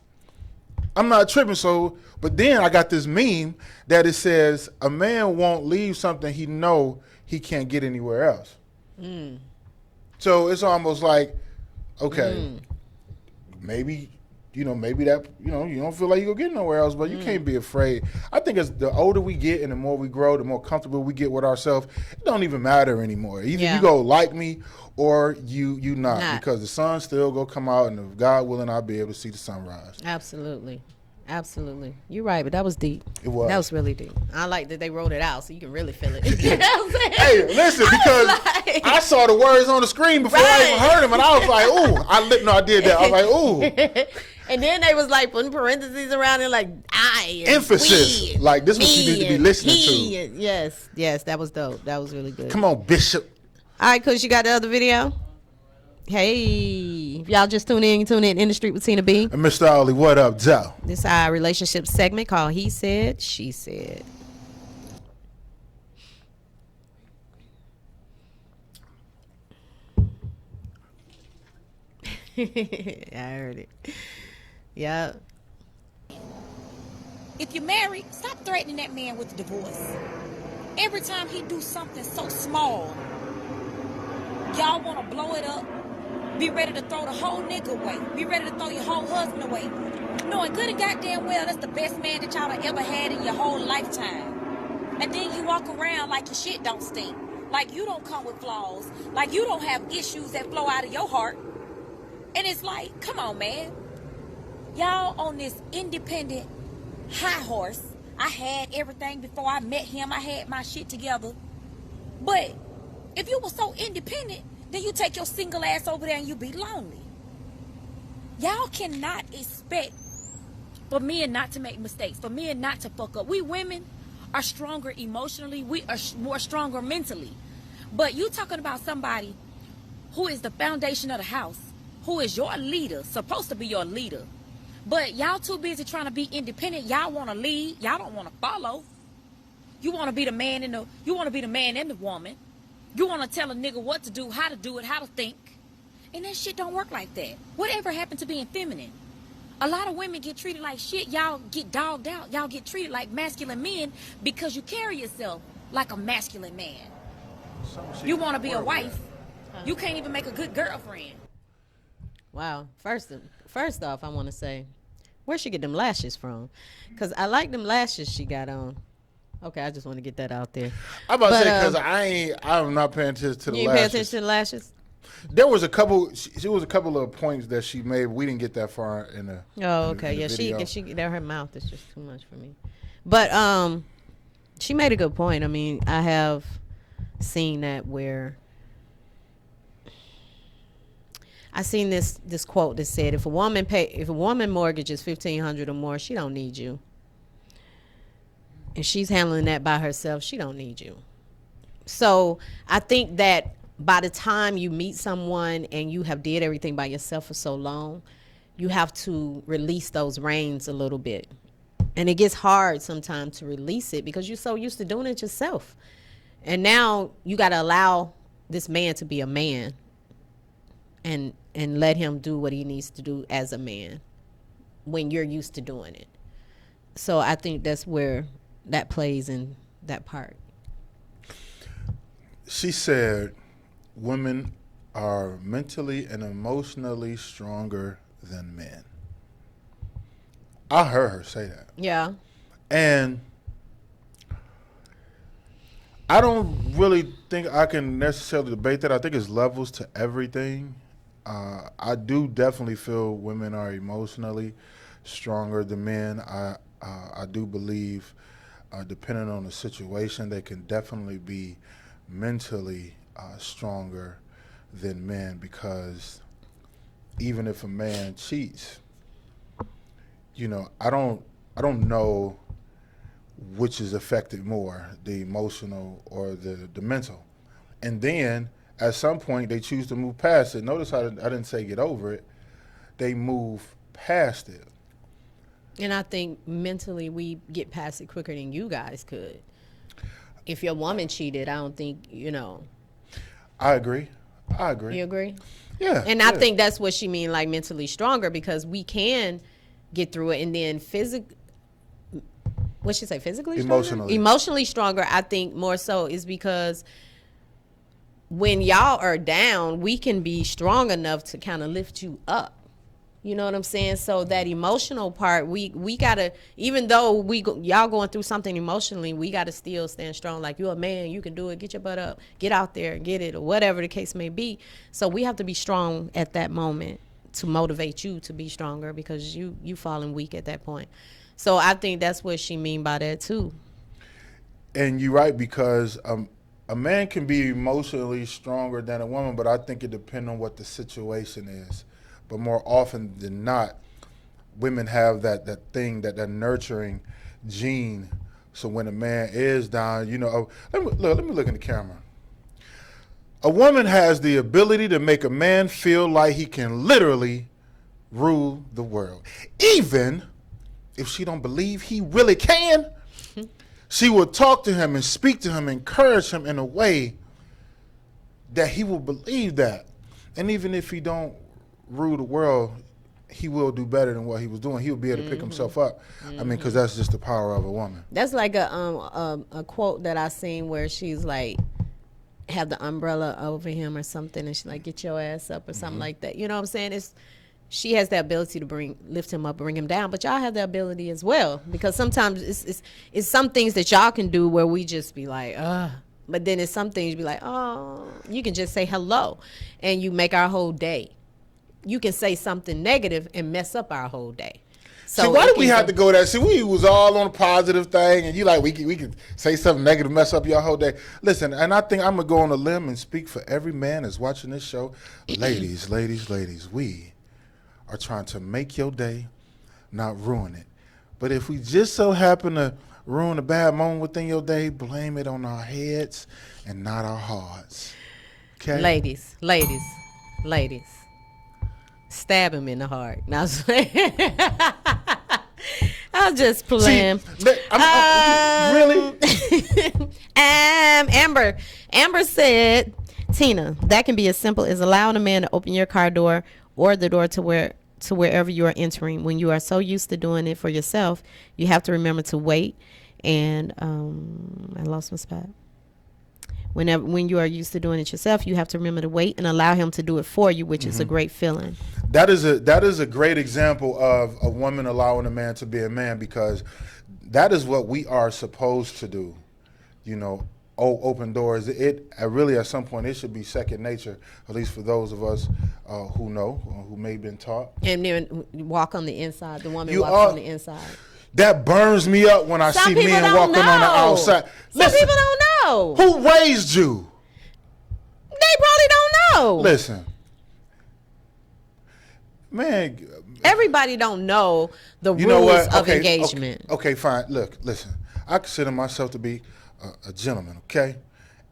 I'm not tripping. So, but then I got this meme that it says a man won't leave something he know he can't get anywhere else. So it's almost like, okay, maybe that, you don't feel like you go get nowhere else, but you can't be afraid. I think as the older we get and the more we grow, the more comfortable we get with ourselves, it don't even matter anymore. Either you go like me or you not, because the sun still go come out, and if God willing, I'll be able to see the sunrise. Absolutely. You're right, but that was deep. It was. That was really deep. I like that they wrote it out so you can really feel it. You know what I'm saying? Hey, listen, because I saw the words on the screen before I even heard them, and I was like, ooh, I did that. I was like, ooh. And then they was like putting parentheses around it, like I emphasis, we, like this is what you need to be listening to. Yes, that was dope. That was really good. Come on, Bishop. All right, Kush, you got the other video? Hey, if y'all just tune in In the Street with Tina B. And Mr. Ollie, what up, Joe? This is our relationship segment called He Said, She Said. I heard it. Yeah. If you're married, stop threatening that man with a divorce. Every time he do something so small, y'all want to blow it up. Be ready to throw the whole nigga away. Be ready to throw your whole husband away. Knowing good and goddamn well that's the best man that y'all have ever had in your whole lifetime. And then you walk around like your shit don't stink. Like you don't come with flaws. Like you don't have issues that flow out of your heart. And it's like, come on, man. Y'all on this independent high horse. I had everything before I met him. I had my shit together. But if you were so independent, then you take your single ass over there and you be lonely. Y'all cannot expect for men not to make mistakes, for men not to fuck up. We women are stronger emotionally. We are more stronger mentally. But you talking about somebody who is the foundation of the house, who is your leader, supposed to be your leader. But y'all too busy trying to be independent. Y'all want to lead. Y'all don't want to follow. You want to be the man and the woman. You want to tell a nigga what to do, how to think. And that shit don't work like that. Whatever happened to being feminine? A lot of women get treated like shit. Y'all get dogged out. Y'all get treated like masculine men because you carry yourself like a masculine man. You want to be a wife. You can't even make a good girlfriend. Wow. First off, I want to say, where'd she get them lashes from? Because I like them lashes she got on. Okay, I just want to get that out there. I'm about to say, because I'm not paying attention to the lashes. You ain't paying attention to the lashes? There was a couple. She was a couple of points that she made. We didn't get that far in the. Oh, okay. In the video. She her mouth is just too much for me. But she made a good point. I mean, I have seen that where I seen this quote that said, if a woman mortgages $1,500 or more, she don't need you. And she's handling that by herself, she don't need you. So I think that by the time you meet someone and you have did everything by yourself for so long, you have to release those reins a little bit. And it gets hard sometimes to release it because you're so used to doing it yourself. And now you got to allow this man to be a man and let him do what he needs to do as a man when you're used to doing it. So I think that's where that plays in that part. She said women are mentally and emotionally stronger than men. I heard her say that. Yeah. And I don't really think I can necessarily debate that. I think it's levels to everything. I do definitely feel women are emotionally stronger than men. I do believe, depending on the situation, they can definitely be mentally stronger than men, because even if a man cheats, you know, I don't know which is affected more, the emotional or the mental. And then at some point they choose to move past it. Notice how I didn't say get over it. They move past it. And I think mentally we get past it quicker than you guys could. If your woman cheated, I don't think, you know. I agree. You agree? Yeah. And I think that's what she mean, like mentally stronger, because we can get through it. And then what'd she say, physically stronger? Emotionally stronger, I think more so is because when y'all are down, we can be strong enough to kind of lift you up. You know what I'm saying? So that emotional part, we gotta, even though y'all going through something emotionally, we gotta still stand strong. Like, you're a man, you can do it. Get your butt up, get out there and get it, or whatever the case may be. So we have to be strong at that moment to motivate you to be stronger, because you falling weak at that point. So I think that's what she mean by that too. And you're right, because a man can be emotionally stronger than a woman, but I think it depends on what the situation is. But more often than not, women have that thing, that nurturing gene. So when a man is down, you know, let me look in the camera. A woman has the ability to make a man feel like he can literally rule the world. Even if she don't believe he really can, she will talk to him and speak to him, encourage him in a way that he will believe that. And even if he don't rule the world, he will do better than what he was doing. He'll be able to pick himself up. I mean, because that's just the power of a woman. That's like a quote that I seen where she's like, have the umbrella over him or something, and she's like, get your ass up or something like that. You know what I'm saying? She has the ability to lift him up, bring him down, but y'all have the ability as well, because sometimes it's some things that y'all can do where we just be like, ugh. But then it's some things you be like, oh, you can just say hello and you make our whole day. You can say something negative and mess up our whole day. So see, why did we have to go there? See, we was all on a positive thing, and you like, we could say something negative, mess up your whole day. Listen, and I think I'm going to go on a limb and speak for every man that's watching this show. Ladies, we are trying to make your day, not ruin it. But if we just so happen to ruin a bad moment within your day, blame it on our heads and not our hearts. Okay? Ladies. Stab him in the heart. Now, I'm just playing. Really? Amber said, Tina, that can be as simple as allowing a man to open your car door or the door to wherever you are entering. When you are so used to doing it for yourself, you have to remember to wait. And I lost my spot. When you are used to doing it yourself, you have to remember to wait and allow him to do it for you, which is a great feeling. That is a great example of a woman allowing a man to be a man, because that is what we are supposed to do. You know, open doors. It really at some point it should be second nature, at least for those of us who know, who may have been taught. And then walk on the inside. The woman walks on the inside. That burns me up when I see men walking on the outside. Some people don't know. Who raised you? They probably don't know. Listen, man. Everybody don't know the rules of engagement. Okay, fine. Look, listen. I consider myself to be a gentleman, okay?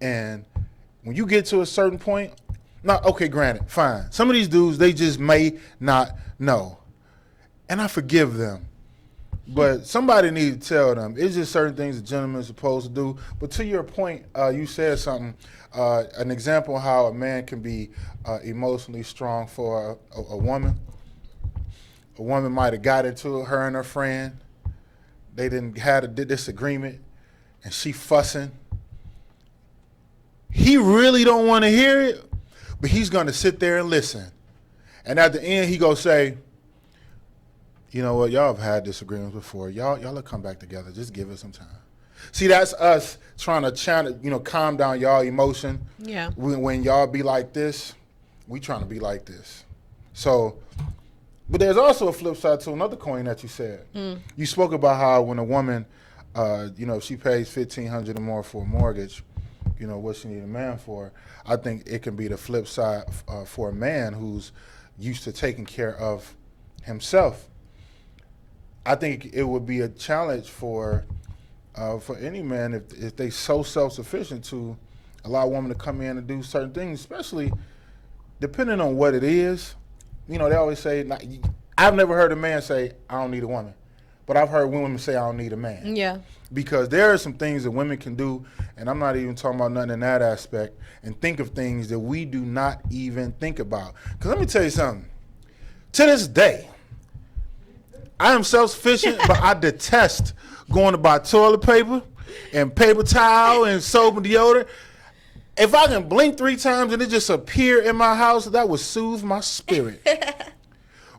And when you get to a certain point, granted, fine. Some of these dudes, they just may not know. And I forgive them. But somebody needs to tell them. It's just certain things a gentleman is supposed to do. But to your point, you said something, an example of how a man can be emotionally strong for a woman. A woman might have got into it, her and her friend. They had a disagreement, and she fussing. He really don't want to hear it, but he's going to sit there and listen. And at the end, he going to say, you know what, y'all have had disagreements before. Y'all will come back together. Just give it some time. See, that's us trying to calm down y'all emotion. Yeah. When y'all be like this, we trying to be like this. So, but there's also a flip side to another coin that you said. You spoke about how when a woman, if she pays $1,500 or more for a mortgage, what she need a man for. I think it can be the flip side for a man who's used to taking care of himself. I think it would be a challenge for any man if they so self-sufficient to allow a woman to come in and do certain things, especially depending on what it is. They always say, I've never heard a man say, I don't need a woman. But I've heard women say, I don't need a man. Yeah. Because there are some things that women can do, and I'm not even talking about nothing in that aspect, and think of things that we do not even think about. Because let me tell you something. To this day, I am self-sufficient, but I detest going to buy toilet paper and paper towel and soap and deodorant. If I can blink 3 times and it just appear in my house, that would soothe my spirit.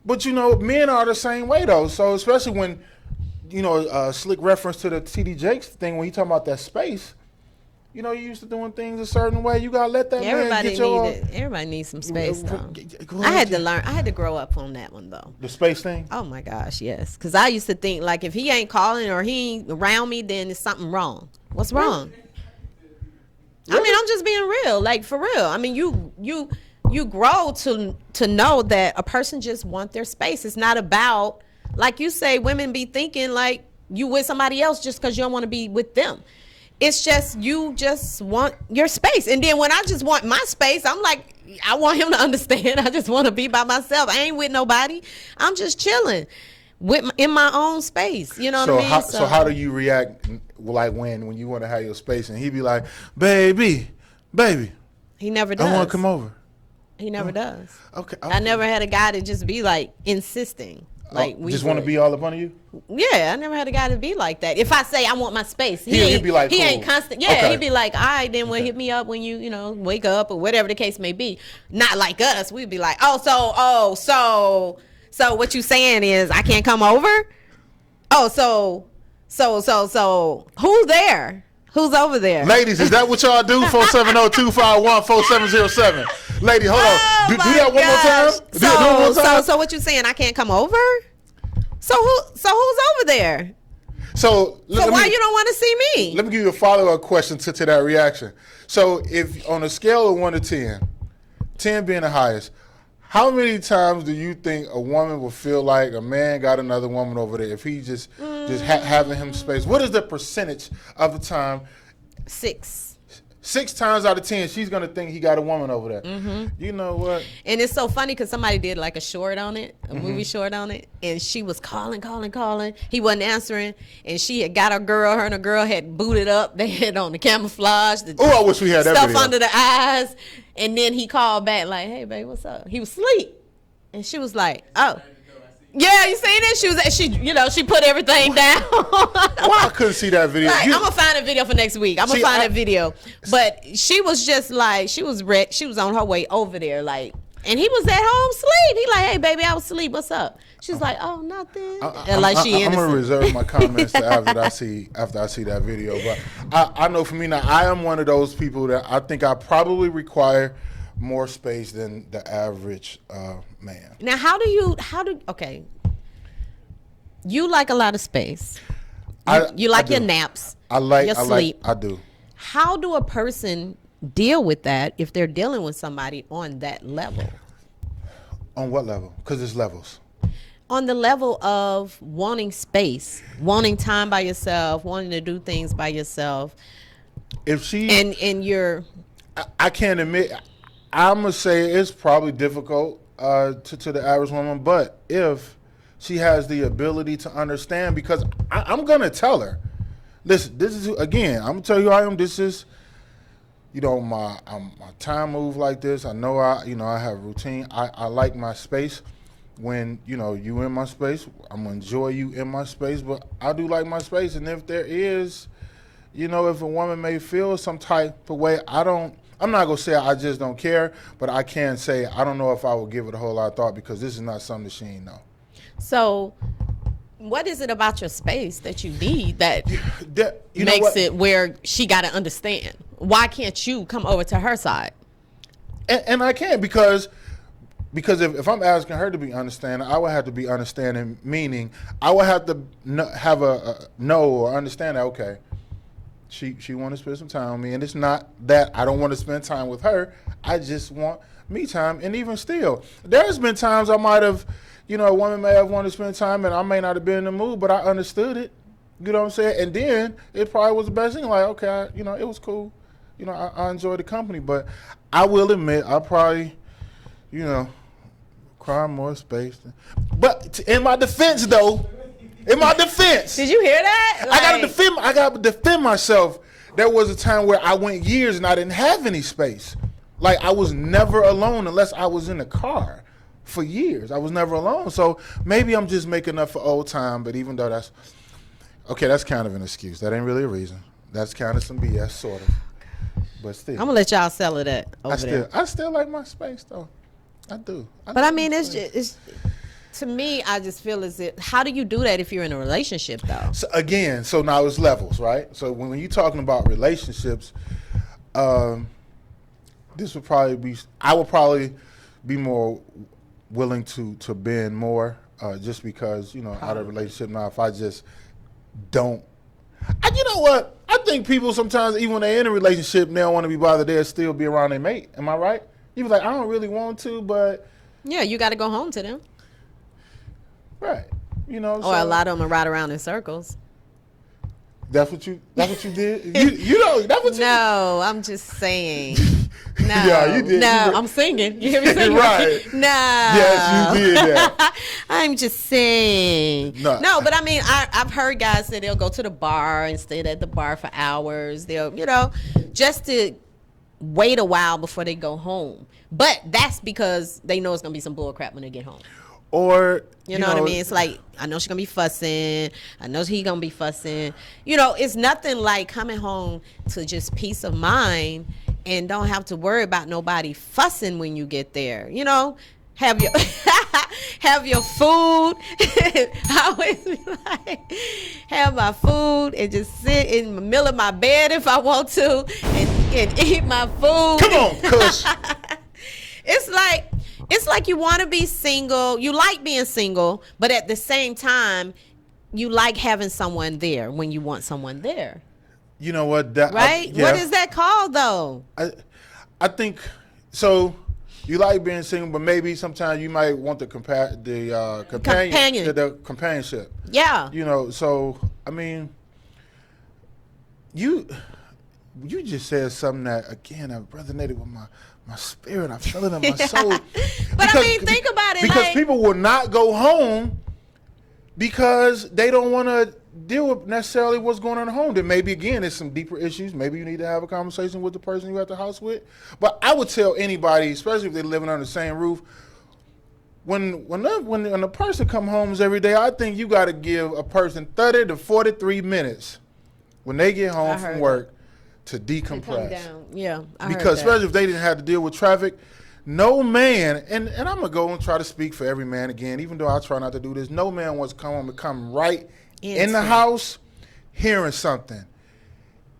But, men are the same way, though. So especially when, slick reference to the T.D. Jakes thing when he talking about that space, you used to doing things a certain way. You got to let that man get your... Everybody needs some space, though. I had to grow up on that one, though. The space thing? Oh, my gosh, yes. Because I used to think, like, if he ain't calling or he ain't around me, then there's something wrong. What's wrong? Really? I mean, I'm just being real. Like, for real. I mean, you grow to know that a person just want their space. It's not about, like you say, women be thinking like you with somebody else just because you don't want to be with them. It's just you just want your space. And then when I just want my space, I'm like, I want him to understand. I just want to be by myself. I ain't with nobody. I'm just chilling in my own space. You know what I mean? So how do you react, like when you want to have your space and he be like, baby. He never does. I want to come over. He never does. Okay. I never had a guy to just be like insisting. Like just want to be all up under you? Yeah, I never had a guy to be like that. If I say I want my space, he'd be like, he cool. ain't constant. Yeah, okay. He'd be like, all right, then we'll hit me up when you wake up or whatever the case may be. Not like us. We'd be like, so what you saying is I can't come over? Oh, so who's there? Who's over there? Ladies, is that what y'all do? 470-251-4707. Lady, hold on. Do that one more time. So what you saying? I can't come over? So who's over there? So why you don't want to see me? Let me give you a follow-up question to that reaction. So if on a scale of 1 to 10, 10 being the highest, how many times do you think a woman will feel like a man got another woman over there if he just having him space? What is the percentage of the time? 6. 6 times out of 10, she's gonna think he got a woman over there. Mm-hmm. You know what? And it's so funny because somebody did like a short on it, a Mm-hmm. movie short on it, and she was calling. He wasn't answering, and she had got her and her girl had booted up. They had on the camouflage, the Oh, I wish we had that stuff video. under the eyes, and then he called back like, "Hey, babe, what's up?" He was asleep, and she was like, "Oh." Yeah, you seen it? She put everything down. Why I couldn't see that video? I'm gonna find a video for next week. I'm gonna find that video. But she was just like, she was on her way over there, like, and he was at home asleep. He like, "Hey, baby, I was asleep. What's up?" She's like, "Oh, nothing." And like she I'm innocent. gonna reserve my comments to after I see that video. But I know for me now, I am one of those people that I think I probably require more space than the average man. Now, okay. You like a lot of space. You like your naps. Your sleep. I do. How do a person deal with that if they're dealing with somebody on that level? On what level? Because there's levels. On the level of wanting space, wanting time by yourself, wanting to do things by yourself. If she and you're, I can't admit. I'm gonna say it's probably difficult to the average woman, but if she has the ability to understand, because I'm gonna tell her, listen, this is again. I'm gonna tell you who I am. This is, my time move like this. I know I have routine. I like my space. When you in my space, I'm gonna enjoy you in my space. But I do like my space, and if there is, if a woman may feel some type of way, I'm not gonna say I just don't care, but I can say I don't know if I would give it a whole lot of thought, because this is not something that she ain't know. So, what is it about your space that you need that you makes it where she got to understand? Why can't you come over to her side? And I can't, because if I'm asking her to be understanding, I would have to be understanding, meaning I would have to have a know or understand that, okay, she want to spend some time with me, and it's not that I don't want to spend time with her. I just want me time. And even still, there's been times I might have, a woman may have wanted to spend time, and I may not have been in the mood, but I understood it. You know what I'm saying? And then it probably was the best thing. Like, okay, it was cool. I enjoyed the company, but I will admit I probably, cry more space. But in my defense, though. In my defense. Did you hear that? I gotta defend myself. There was a time where I went years and I didn't have any space. Like, I was never alone unless I was in the car. For years, I was never alone. So maybe I'm just making up for old time. But even though that's kind of an excuse. That ain't really a reason. That's kind of some BS, sort of. But still, I'm gonna let y'all sell it that over there. I still like my space, though. I do. But I mean, it's to me, I just feel as if, how do you do that if you're in a relationship, though? So now it's levels, right? So when you're talking about relationships, this would probably be, I would probably be more willing to bend more, just because, out of a relationship now, if I just don't, you know what? I think people sometimes, even when they're in a relationship, they don't want to be bothered, they'll still be around their mate. Am I right? You be like, I don't really want to, but. Yeah, you got to go home to them. Right. Or a lot of them ride around in circles. That's what you did? That's what you No, I'm just saying. No. Yeah, you did. No, I'm singing. You hear me singing? Right. No. Yes, you did that. I'm just saying. No, but I mean, I've heard guys say they'll go to the bar and stay at the bar for hours. They'll, just to wait a while before they go home. But that's because they know it's going to be some bull crap when they get home. Or, you know what I mean? It's like, I know she's going to be fussing. I know he's going to be fussing. It's nothing like coming home to just peace of mind and don't have to worry about nobody fussing when you get there. Have your have your food. I always be like, have my food and just sit in the middle of my bed if I want to and eat my food. Come on, cuz. It's like you want to be single. You like being single, but at the same time, you like having someone there when you want someone there. You know what? Right? What is that called, though? I think so. You like being single, but maybe sometimes you might want the companionship. Yeah. So I mean, you you just said something that, again, resonated with my spirit. I felt it in my soul. But I mean, think about it. Because like, people will not go home because they don't want to deal with necessarily what's going on at home. Then maybe, again, there's some deeper issues. Maybe you need to have a conversation with the person you're at the house with. But I would tell anybody, especially if they're living under the same roof, when a person come home every day, I think you got to give a person 30 to 43 minutes when they get home from work to decompress. Down. Yeah, because especially if they didn't have to deal with traffic, no man, and I'm going to go and try to speak for every man again, even though I try not to do this, no man wants to come home and come right in the house hearing something.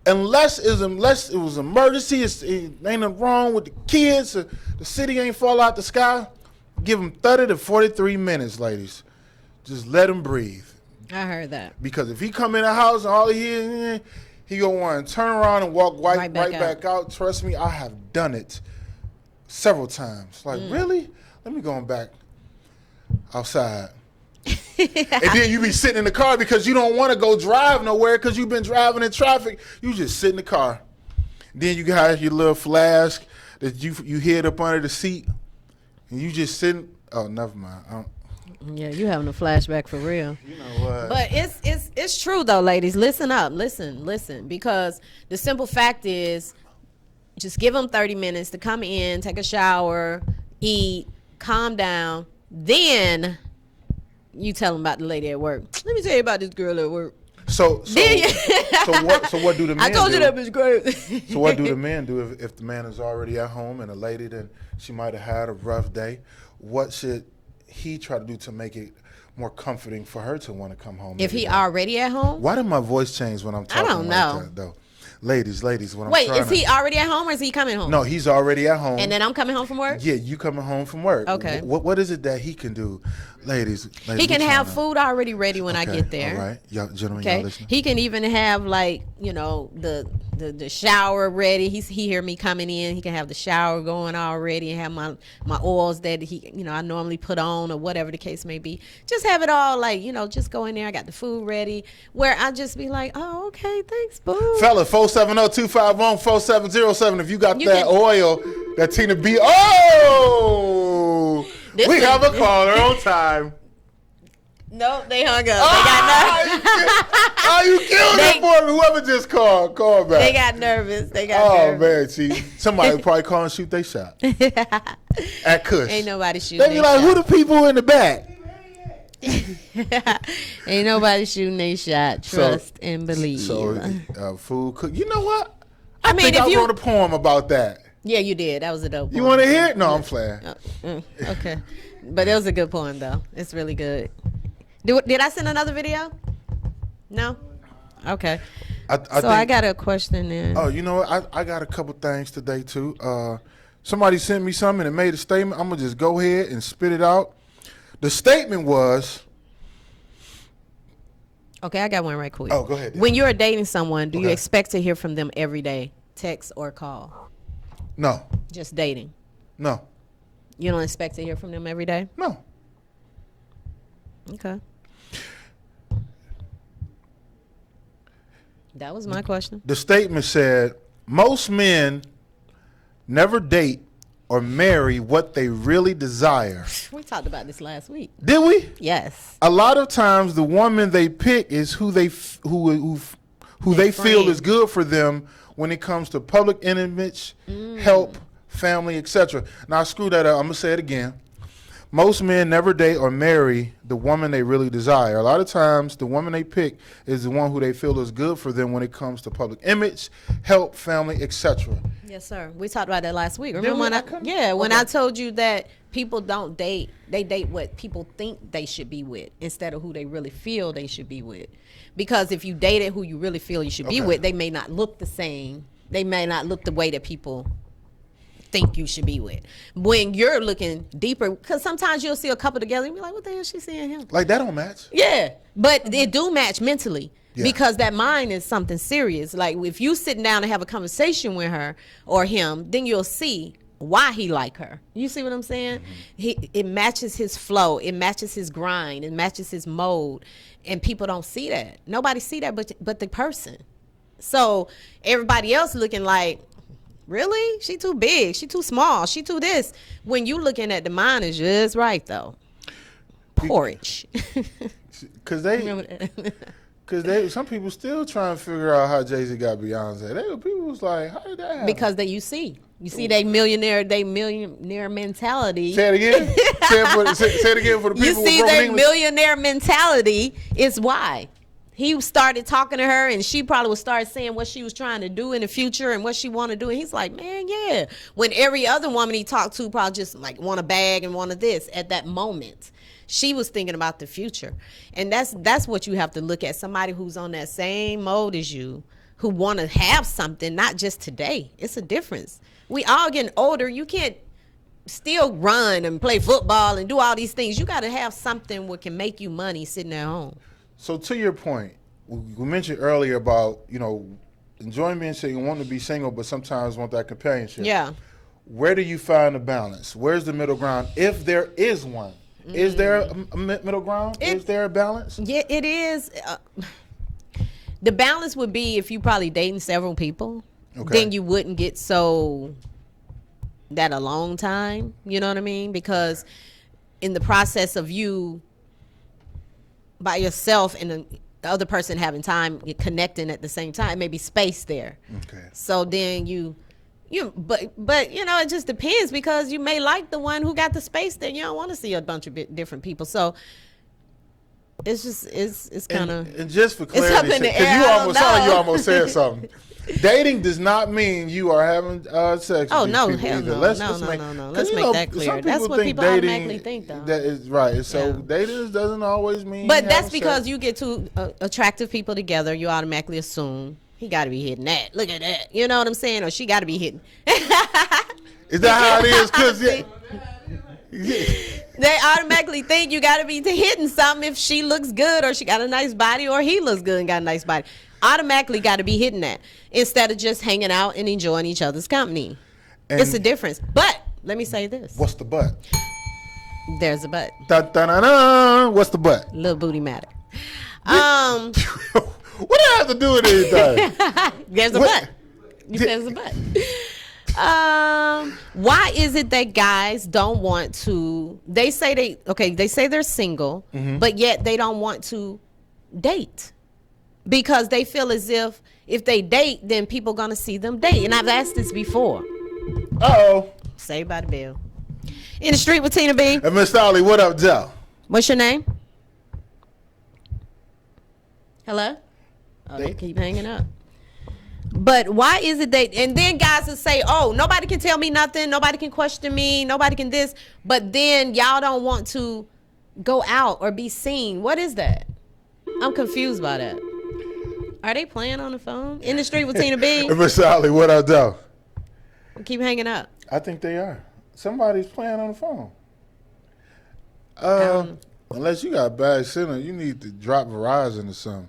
Unless it was emergency, it ain't nothing wrong with the kids, the city ain't fall out the sky, give them 30 to 43 minutes, ladies. Just let him breathe. I heard that. Because if he come in the house and all he hears, he gonna want to turn around and walk right back out. Trust me, I have done it several times. Like, really? Let me go back outside. And then you be sitting in the car because you don't want to go drive nowhere because you've been driving in traffic. You just sit in the car. Then you got your little flask that you hid up under the seat, and you just sitting. Oh, never mind. Yeah, you having a flashback for real. You know what? But it's true though, ladies. Listen up, listen, because the simple fact is, just give them 30 minutes to come in, take a shower, eat, calm down. Then you tell them about the lady at work. Let me tell you about this girl at work. So what do the men do? I told you that bitch great. So what do the men do if the man is already at home and the lady, then she might have had a rough day? What should he try to do to make it more comforting for her to want to come home? If he already at home? Why did my voice change when I'm talking? I don't know. Like that, though? Ladies, when Wait, I'm is he already at home or is he coming home? No, he's already at home. And then I'm coming home from work? Yeah, you coming home from work. Okay. What is it that he can do? Ladies he can have food already ready when I get there. All right. Y'all, gentlemen, y'all listening? He can even have, like, you know, the shower ready. He hear me coming in. He can have the shower going already and have my oils that I normally put on or whatever the case may be. Just have it all, like, just go in there. I got the food ready. Where I just be like, oh, okay, thanks, boo. Fella, 470-251-4707. If you got oil that Tina B. Oh! We have a caller on time. Nope, they hung up. They got nervous. You killed it for me. Whoever just called, call back. They got nervous. Oh, man, see, somebody probably call and shoot they shot. At Kush. Ain't nobody shooting. They be like, who the people in the back? Ain't nobody shooting they shot. Trust and believe. So, food cook. You know what? I think I wrote a poem about that. Yeah, you did. That was a dope poem. You want to hear it? No, I'm playing. Okay. But it was a good poem, though. It's really good. Did I send another video? No? Okay. I got a question then. Oh, you know what? I got a couple things today, too. Somebody sent me something and made a statement. I'm going to just go ahead and spit it out. The statement was... Okay, I got one right quick. Oh, go ahead. When you're dating someone, do you expect to hear from them every day? Text or call? No. Just dating? No. You don't expect to hear from them every day? No. Okay. That was my question. The statement said, most men never date or marry what they really desire. We talked about this last week. Did we? Yes. A lot of times the woman they pick is who they feel is good for them when it comes to public image, help, family, etc. Now, screw that up. I'm going to say it again. Most men never date or marry the woman they really desire. A lot of times, the woman they pick is the one who they feel is good for them when it comes to public image, help, family, etc. Yes, sir. We talked about that last week. Remember when I told you that people don't date, they date what people think they should be with instead of who they really feel they should be with. Because if you dated who you really feel you should be with, they may not look the same. They may not look the way that people think you should be with. When you're looking deeper, because sometimes you'll see a couple together and be like, what the hell is she seeing him? Like, that don't match. Yeah, but it do match mentally. Yeah. Because that mind is something serious. Like, if you sitting down and have a conversation with her or him, then you'll see why he like her. You see what I'm saying? It matches his flow. It matches his grind. It matches his mode. And people don't see that. Nobody see that but the person. So everybody else looking like, really? She too big. She too small. She too this. When you looking at the mind is just right though. Porridge. Cause some people still trying to figure out how Jay-Z got Beyonce. People was like, how did that happen? Because you see they millionaire mentality. Say it again. say it again for the people. You see their millionaire mentality is why. He started talking to her, and she probably would start saying what she was trying to do in the future and what she want to do. And he's like, man, yeah. When every other woman he talked to probably just like want a bag and wanted this at that moment. She was thinking about the future. And that's what you have to look at. Somebody who's on that same mode as you, who want to have something, not just today. It's a difference. We all getting older. You can't still run and play football and do all these things. You got to have something that can make you money sitting at home. So to your point, we mentioned earlier about, enjoying being single, wanting to be single, but sometimes want that companionship. Yeah. Where do you find the balance? Where's the middle ground, if there is one? Is there a middle ground? Is there a balance? Yeah, it is. The balance would be if you probably dating several people. Okay. Then you wouldn't get that a long time. You know what I mean? Because in the process of you by yourself and the other person having time connecting at the same time, maybe space there. Okay. So then but it just depends, because you may like the one who got the space there. You don't want to see a bunch of different people. So it's just it's kind of, and just for clarity, because you almost said something. Dating does not mean you are having sex. Oh with no, these hell either. no, Let's no. Let's make that clear. That's what people automatically think, though. That is right. So dating doesn't always mean. But that's because you get two attractive people together. You automatically assume he got to be hitting that. Look at that. You know what I'm saying? Or she got to be hitting. Is that how it is? Because they automatically think you got to be hitting something if she looks good, or she got a nice body, or he looks good and got a nice body. Automatically got to be hitting that instead of just hanging out and enjoying each other's company. And it's a difference. But let me say this. What's the but? There's a but. What's the but? Little booty matter. What do I have to do with anything? There's a but. You said there's a but. Why is it that guys don't want to? They say they're single, but yet they don't want to date. Because they feel as if they date, then people are going to see them date. And I've asked this before. Uh-oh. Saved by the bell. In the street with Tina B. And Miss Dolly, what up, Joe? What's your name? Hello? Oh, they keep hanging up. But why is it and then guys will say, oh, nobody can tell me nothing. Nobody can question me. Nobody can this. But then y'all don't want to go out or be seen. What is that? I'm confused by that. Are they playing on the phone? In the street with Tina B. Miss Dolly, what up, Joe? Keep hanging up. I think they are. Somebody's playing on the phone. Unless you got bad signal, you need to drop Verizon or something.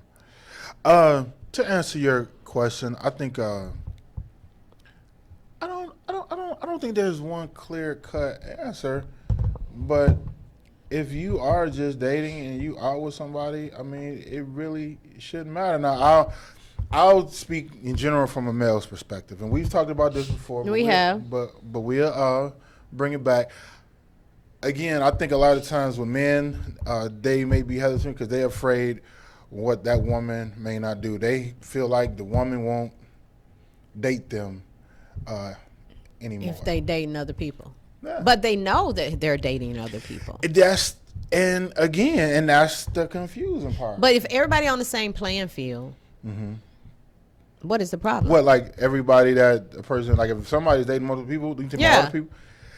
To answer your question, I think I don't think there's one clear cut answer, but if you are just dating and you are with somebody, I mean, it really shouldn't matter. Now, I'll speak in general from a male's perspective, and we've talked about this before. But we'll bring it back. Again, I think a lot of times with men, they may be hesitant because they're afraid what that woman may not do. They feel like the woman won't date them anymore. If they dating other people. Yeah. But they know that they're dating other people. That's the confusing part. But if everybody on the same playing field, what is the problem? What, like everybody that a person, like if somebody's dating multiple people, do you think other people?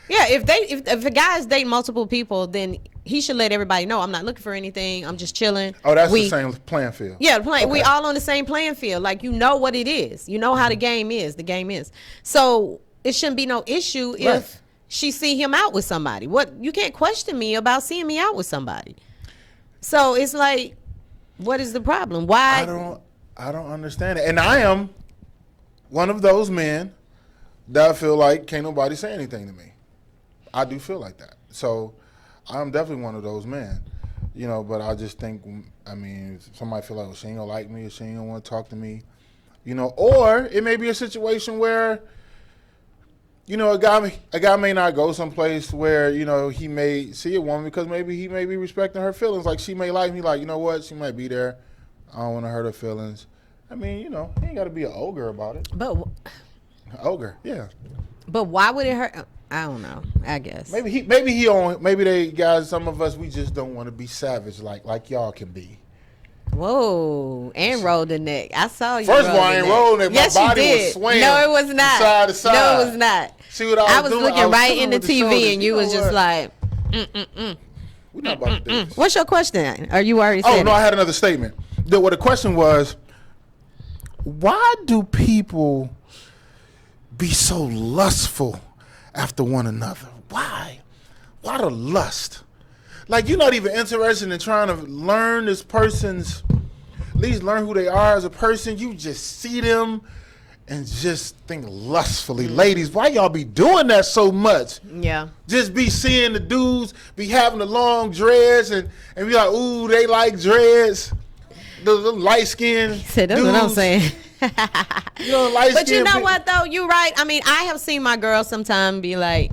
Yeah, if a guy's dating multiple people, then he should let everybody know, I'm not looking for anything. I'm just chilling. Oh, that's the same playing field. Yeah, okay. We all on the same playing field. Like, you know what it is. You know how the game is. The game is. So it shouldn't be no issue if she see him out with somebody. You can't question me about seeing me out with somebody. So it's like, what is the problem? Why? I don't understand it. And I am one of those men that feel like can't nobody say anything to me. I do feel like that. So I'm definitely one of those men, but I just think, I mean, if somebody feel like, well, she ain't gonna like me or she ain't gonna want to talk to me, You know, or it may be a situation where, you know, a guy may not go someplace where, you know, he may see a woman because maybe he may be respecting her feelings. Like, she may like me, like, you know what, she might be there. I don't want to hurt her feelings. I mean, you know, he ain't got to be an ogre about it. But ogre, yeah. But why would it hurt? I don't know. I guess maybe they guys. Some of us, we just don't want to be savage like y'all can be. Whoa, and roll the neck. I saw you. First of all, I ain't rolling it. Yes, My body you did. was swaying. No, it was not. Side to side. No, it was not. See what I was doing? Looking right in the with TV, shoulders. and you was just like, We're not about to do this. What's your question? Are you already? Oh no, I had another statement. The question was, why do people be so lustful after one another? Why? Why the lust? Like, you're not even interested in trying to learn this person's, at least learn who they are as a person. You just see them and just think lustfully. Ladies, why y'all be doing that so much? Yeah. Just be seeing the dudes be having the long dreads and be like, ooh, they like dreads. The light skin. That's what I'm saying. You know, light but you skin. know what though? You're right. I mean, I have seen my girls sometimes be like,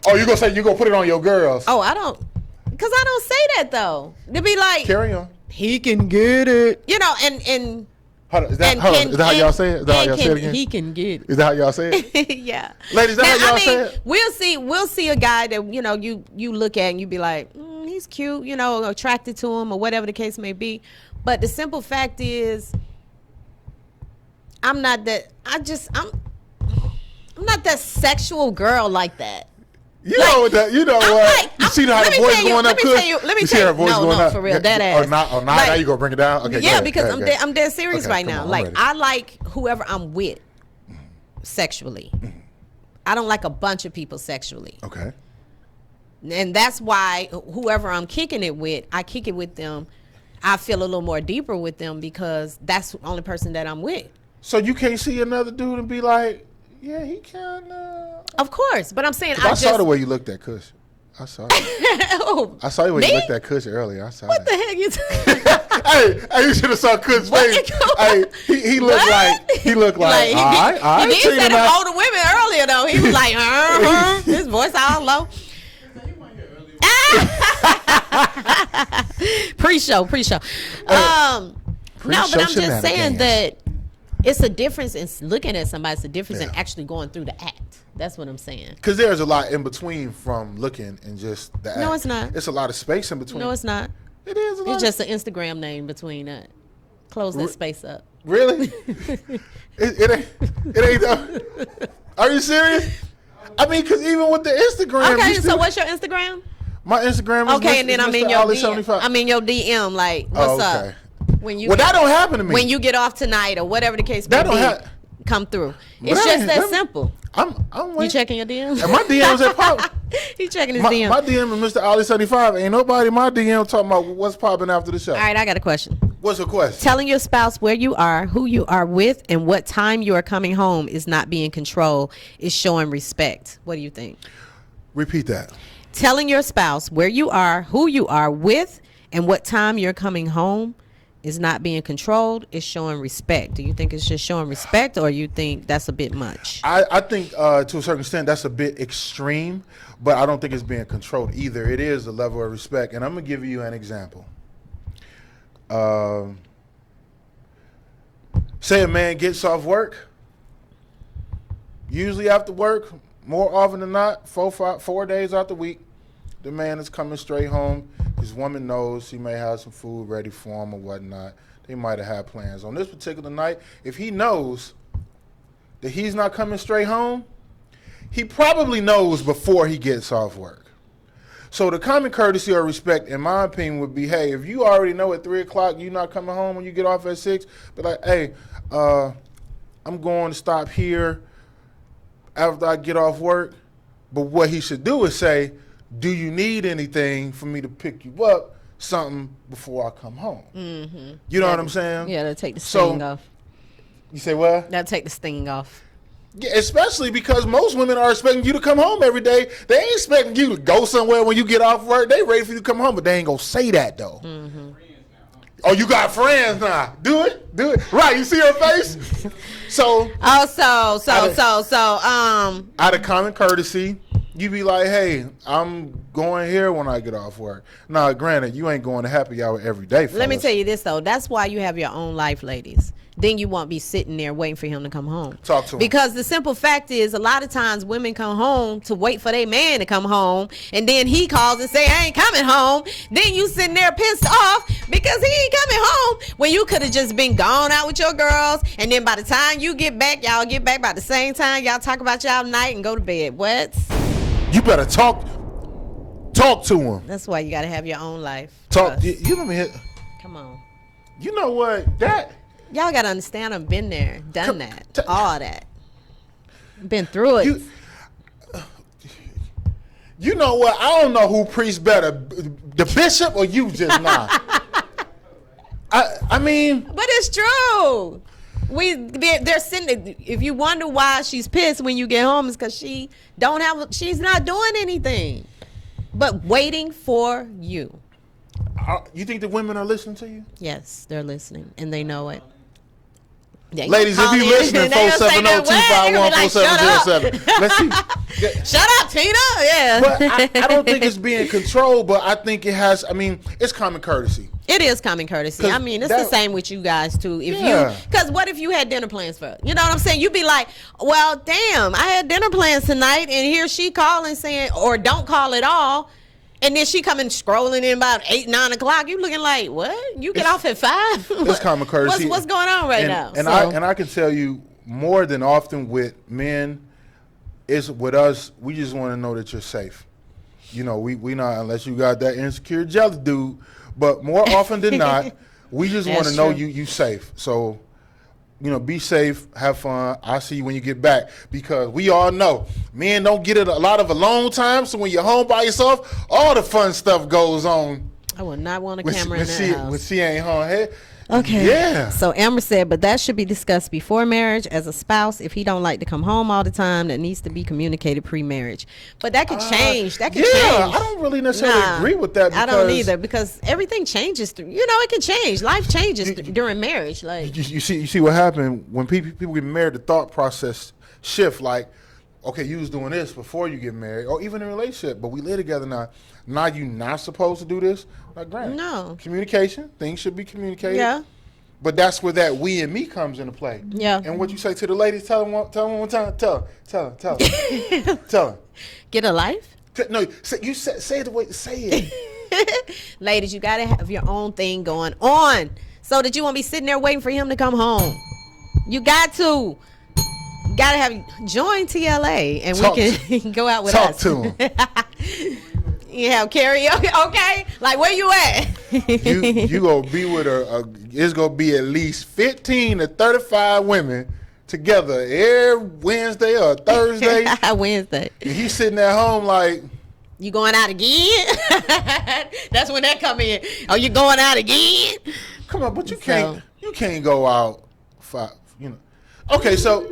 oh, you gonna say you gonna put it on your girls? Oh, I don't, because I don't say that though. To be like, carry on. He can get it. You know, and hold on, is that how y'all say it? Is that how y'all say it again? He can get it. Is that how y'all say it? Yeah. Ladies, is that how y'all say it? We'll see a guy that, you know, you look at and you be like, he's cute, you know, attracted to him or whatever the case may be. But the simple fact is, I'm not that sexual girl like that. You know what? You see how the voice going up? Let me tell you. No, for real, that ass. Or not? Like, now you gonna bring it down? Okay. Yeah, ahead, because go ahead. I'm dead serious right now. On, like, I like whoever I'm with sexually. I don't like a bunch of people sexually. Okay. And that's why whoever I'm kicking it with, I kick it with them. I feel a little more deeper with them because that's the only person that I'm with. So you can't see another dude and be like, yeah, he kind of. Of course, but I'm saying I saw the way you looked at Kush. I saw it. I saw the way you looked at Kush earlier. I saw what that. the heck you talking? Hey, you should have saw Kush's face. Hey, he looked like all right. He did say them older women earlier though. He was like, his voice all low. Pre-show. No, but I'm just saying that it's a difference in looking at somebody. It's a difference in actually going through the act. That's what I'm saying. Because there's a lot in between from looking and just the act. No, it's not. It's a lot of space in between. No, it's not. It is a lot. It's just an Instagram name between that. Close that space up. Really? it ain't. Are you serious? I mean, because even with the Instagram. Okay, so what's your Instagram? My Instagram is okay, and then I'm in your DM. 75. I'm in your DM. Like, what's up? When you that don't happen to me. When you get off tonight or whatever the case may be, come through. It's just that simple. I'm you checking your DMs? And my DMs are popping. He checking his DMs. My DM is Mr. Ali 75. Ain't nobody in my DM talking about what's popping after the show. All right, I got a question. What's your question? Telling your spouse where you are, who you are with, and what time you are coming home is not being controlled, is showing respect. What do you think? Repeat that. Telling your spouse where you are, who you are with, and what time you're coming home is not being controlled, is showing respect. Do you think it's just showing respect, or you think that's a bit much? I think to a certain extent that's a bit extreme, but I don't think it's being controlled either. It is a level of respect, and I'm gonna give you an example. Say a man gets off work, usually after work, more often than not, 4 days out the week, the man is coming straight home. His woman knows she may have some food ready for him or whatnot. They might have had plans. On this particular night, if he knows that he's not coming straight home, he probably knows before he gets off work. So the common courtesy or respect, in my opinion, would be, hey, if you already know at 3 o'clock you're not coming home when you get off at 6, but like, hey, I'm going to stop here after I get off work. But what he should do is say, do you need anything for me to pick you up, something, before I come home? Mm-hmm. You know what I'm saying? Yeah, that'll take the sting off. You say what? That'll take the sting off. Yeah, especially because most women are expecting you to come home every day. They ain't expecting you to go somewhere when you get off work. They ready for you to come home, but they ain't gonna say that though. Mm-hmm. Oh, you got friends now. Do it. Right, you see her face? So out of common courtesy, you be like, hey, I'm going here when I get off work. Now, granted, you ain't going to happy hour every day, fellas. Let me tell you this, though. That's why you have your own life, ladies. Then you won't be sitting there waiting for him to come home. Talk to him. Because the simple fact is, a lot of times women come home to wait for their man to come home, and then he calls and say, I ain't coming home. Then you sitting there pissed off because he ain't coming home when you could have just been gone out with your girls, and then by the time you get back, y'all get back by the same time. Y'all talk about y'all night and go to bed. What? You better talk to him. That's why you got to have your own life. You let me hit. Come on. You know what? Y'all got to understand, I've been there, done that, all that. Been through it. You know what? I don't know who preaches better, the bishop or you just now. I mean. But it's true. They're sitting. If you wonder why she's pissed when you get home, it's because she's not doing anything but waiting for you. You think the women are listening to you? Yes, they're listening, and they know it. Ladies, if you listening, 470-251-4707. Let's see. Shut up, Tina. Yeah. But I don't think it's being controlled, but I think it has. I mean, it's common courtesy. It is common courtesy. I mean, it's the same with you guys too. Because what if you had dinner plans for? You know what I'm saying? You'd be like, well, damn, I had dinner plans tonight, and here she calling saying, or don't call at all. And then she coming scrolling in about 8, 9 o'clock. You looking like, what? You get off at 5? It's common courtesy. What's going on right now? And I can tell you more than often with men, it's with us. We just want to know that you're safe. You know, we not unless you got that insecure jealous dude. But more often than not, we just want to know you safe. So, you know, be safe, have fun. I'll see you when you get back, because we all know men don't get it a lot of alone time. So when you're home by yourself, all the fun stuff goes on. I would not want a camera in that house. When she ain't home. Hey, okay. Yeah. So Amber said, but that should be discussed before marriage as a spouse. If he don't like to come home all the time, that needs to be communicated pre-marriage. But that could change. That could change. I don't really necessarily agree with that. I don't either, because everything changes. It can change. Life changes during marriage. Like you see what happened when people get married. The thought process shift. Like, okay, you was doing this before you get married, or even in a relationship, but we live together now. Now you not supposed to do this. Like, granted, no communication. Things should be communicated. Yeah. But that's where that we and me comes into play. Yeah. And what you say to the ladies, tell them one time. Tell them. Tell them. Get a life? No, say it the way to say it. Ladies, you got to have your own thing going on so that you won't be sitting there waiting for him to come home. You got to. Got to join TLA, and we can go out with us. Talk to him. You have karaoke, okay? Like, where you at? you gonna be with it's gonna be at least 15 to 35 women together every Wednesday or Thursday. Wednesday. And he's sitting at home like, you going out again? That's when that come in. Oh, you going out again? Come on, but you can't go out 5. You know. Okay, so.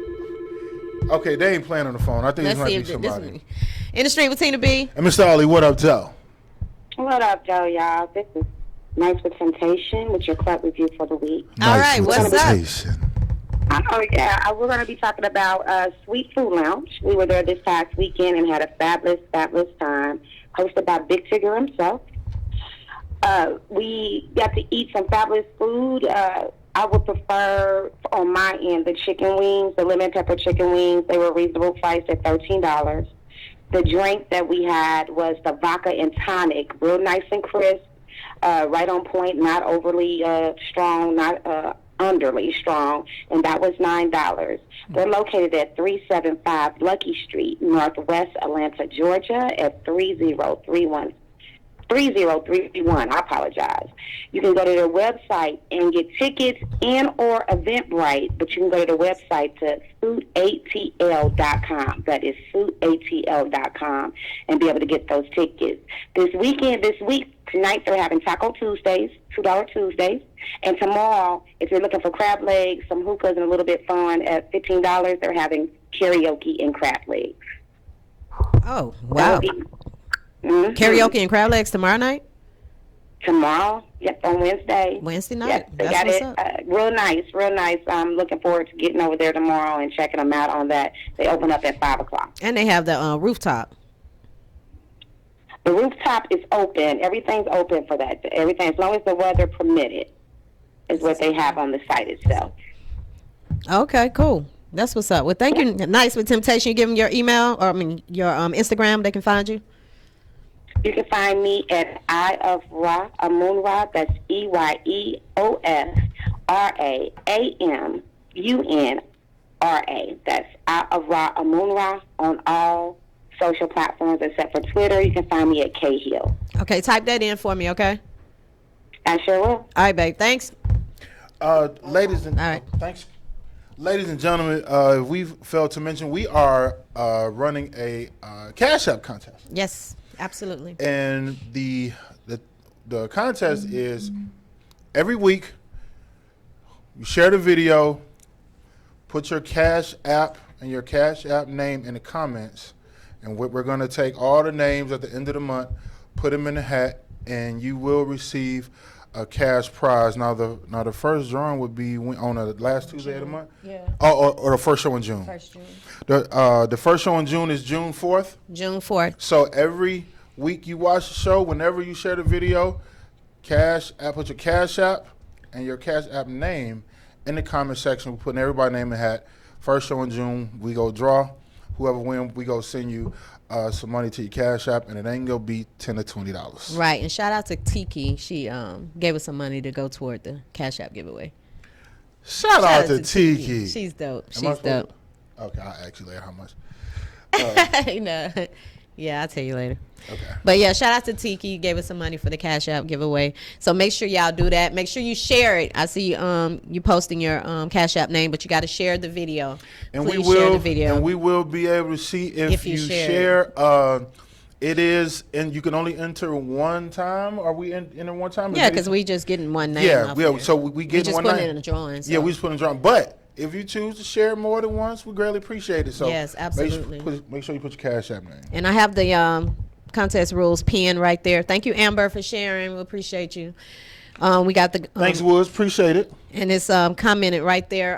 Okay, they ain't playing on the phone. I think it's might be somebody. In the street with Tina B. And Mr. Ollie, what up, Joe? What up, Joe, y'all? This is Nice with Temptation with your club review for the week. All right, what's up? Oh, yeah. We're going to be talking about Sweet Food Lounge. We were there this past weekend and had a fabulous time, hosted by Big Figure himself. We got to eat some fabulous food. I would prefer, on my end, the chicken wings, the lemon pepper chicken wings. They were reasonable priced at $13. The drink that we had was the vodka and tonic, real nice and crisp, right on point, not overly strong, not underly strong, and that was $9. They're located at 375 Lucky Street, Northwest Atlanta, Georgia, at 3031. I apologize. You can go to their website and get tickets and or Eventbrite, but you can go to the website to suitatl.com. That is suitatl.com, and be able to get those tickets. This week, tonight they're having Taco Tuesdays, $2 Tuesdays. And tomorrow, if you're looking for crab legs, some hookahs, and a little bit fun at $15, they're having karaoke and crab legs. Oh, wow. Karaoke and crab legs tomorrow night? Tomorrow, yep, on Wednesday. Wednesday night. Yep, they That's got what's it. up. Real nice, real nice. I'm looking forward to getting over there tomorrow and checking them out on that. They open up at 5 o'clock. And they have the rooftop. The rooftop is open. Everything's open for that. Everything, as long as the weather permitted, is what they have on the site itself. Okay, cool. That's what's up. Well, thank you. Nice with Temptation. You give them your email, or your Instagram. They can find you. You can find me at Eye of Ra, Amunra. That's EYEOSRAAMUNRA. That's Eye of Ra, Amunra on all social platforms except for Twitter. You can find me at K Hill. Okay, type that in for me, okay? I sure will. All right, babe. Thanks. Ladies and thanks. Ladies and gentlemen, if we failed to mention, we are running a Cash App contest. Yes, absolutely. And the contest is every week you share the video, put your Cash App and your Cash App name in the comments, and we're going to take all the names at the end of the month, put them in the hat, and you will receive a cash prize. Now the first drawing would be on the last Tuesday of the month. Yeah. Or the first show in June. First June. The first show in June is June 4th. June 4th. So every week you watch the show, whenever you share the video, put your Cash App and your Cash App name in the comment section. We're putting everybody's name in the hat. First show in June, we go draw. Whoever wins, we go send you some money to your Cash App, and it ain't gonna be $10 to $20. Right, and shout out to Tiki. She gave us some money to go toward the Cash App giveaway. Shout out to Tiki. She's dope. Am I She's dope. Okay, I'll ask you later how much. No. Yeah, I'll tell you later. Okay. But yeah, shout out to Tiki. Gave us some money for the Cash App giveaway. So make sure y'all do that. Make sure you share it. I see you posting your Cash App name, but you got to share the video. And Please we will share the video. And we will be able to see if you share. It is, and you can only enter one time. Are we enter one time? Yeah, because we just getting one name. Yeah, off yeah. there. So we get just one putting name. it in a drawing. So. Yeah, we just put in a drawing. But if you choose to share more than once, we greatly appreciate it. So yes, absolutely. Make sure you put your Cash App name. And I have the contest rules pinned right there. Thank you, Amber, for sharing. We appreciate you. We got the thanks, Woods. Appreciate it. And it's commented right there.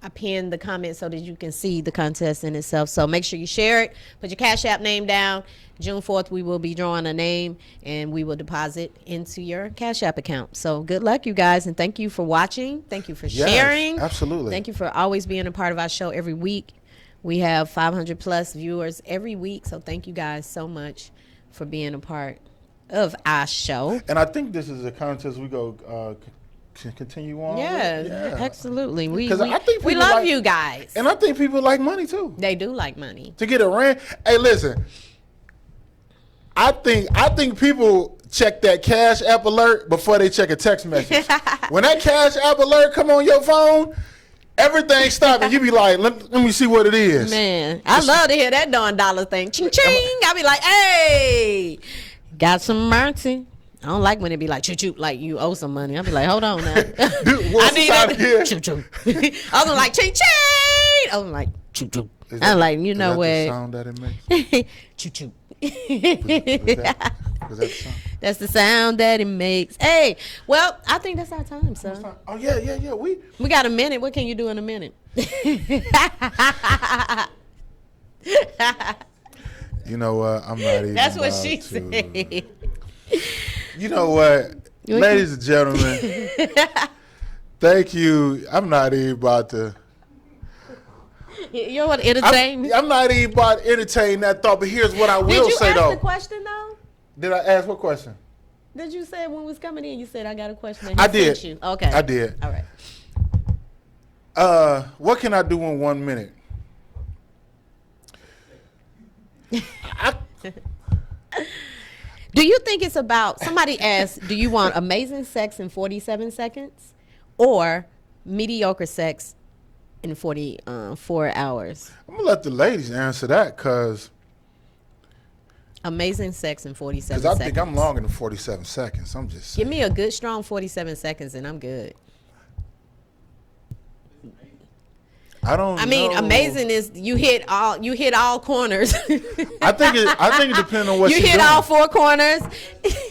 I pinned the comment so that you can see the contest in itself. So make sure you share it. Put your Cash App name down. June 4th, we will be drawing a name, and we will deposit into your Cash App account. So good luck, you guys, and thank you for watching. Thank you for sharing. Absolutely. Thank you for always being a part of our show every week. We have 500 plus viewers every week, so thank you guys so much for being a part of our show. And I think this is a contest we go continue on. Yeah, absolutely. We I think we love you guys. And I think people like money too. They do like money. To get a rent. Hey, listen. I think people check that Cash App alert before they check a text message. When that Cash App alert come on your phone, everything stops and you be like, let me see what it is. Man, I love to hear that darn dollar thing. Ching ching. I be like, hey, got some mercy. I don't like when it be like choo choo, like you owe some money. I be like, hold on now. I need that choo choo. I was like ching ching. I was like choo choo. I'm like, you know what? Is that the sound that it makes? Choo choo. Was that the sound? That's the sound that it makes. Hey, well, I think that's our time, son. Oh yeah. We got a minute. What can you do in a minute? You know what? I'm not even. That's what she said. You know what, ladies and gentlemen, thank you. I'm not even about to. You want to entertain me? I'm not even about to entertain that thought, but here's what I will say, though. Did you ask the question, though? Did I ask what question? Did you say when we was coming in, you said, I got a question? And I did. You? Okay. I did. All right. What can I do in 1 minute? Do you think it's about, somebody asked, do you want amazing sex in 47 seconds or mediocre sex in 44 hours? I'm going to let the ladies answer that because amazing sex in 47 seconds. Because I think I'm longer than 47 seconds. I'm just saying. Give me a good, strong 47 seconds and I'm good. I don't. I mean, know. amazing is you hit all corners. I think it depends on what you she hit doing. all four corners.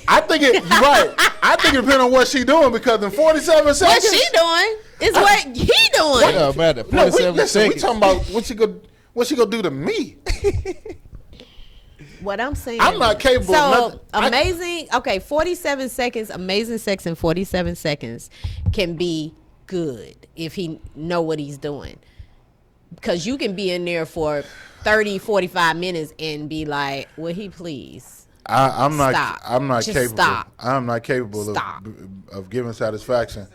I think it. You're right. I think it depends on what she doing because in 47 seconds. What she doing is what he doing. It don't matter. 47 listen, we seconds. talking about what she gonna do to me. What I'm saying, I'm not capable so of nothing. amazing. Okay, 47 seconds, amazing sex in 47 seconds can be good if he know what he's doing. Because you can be in there for 30, 45 minutes and be like, "Will he please?" I'm not. Stop. I'm not Just capable. stop. I'm not capable Stop. of giving satisfaction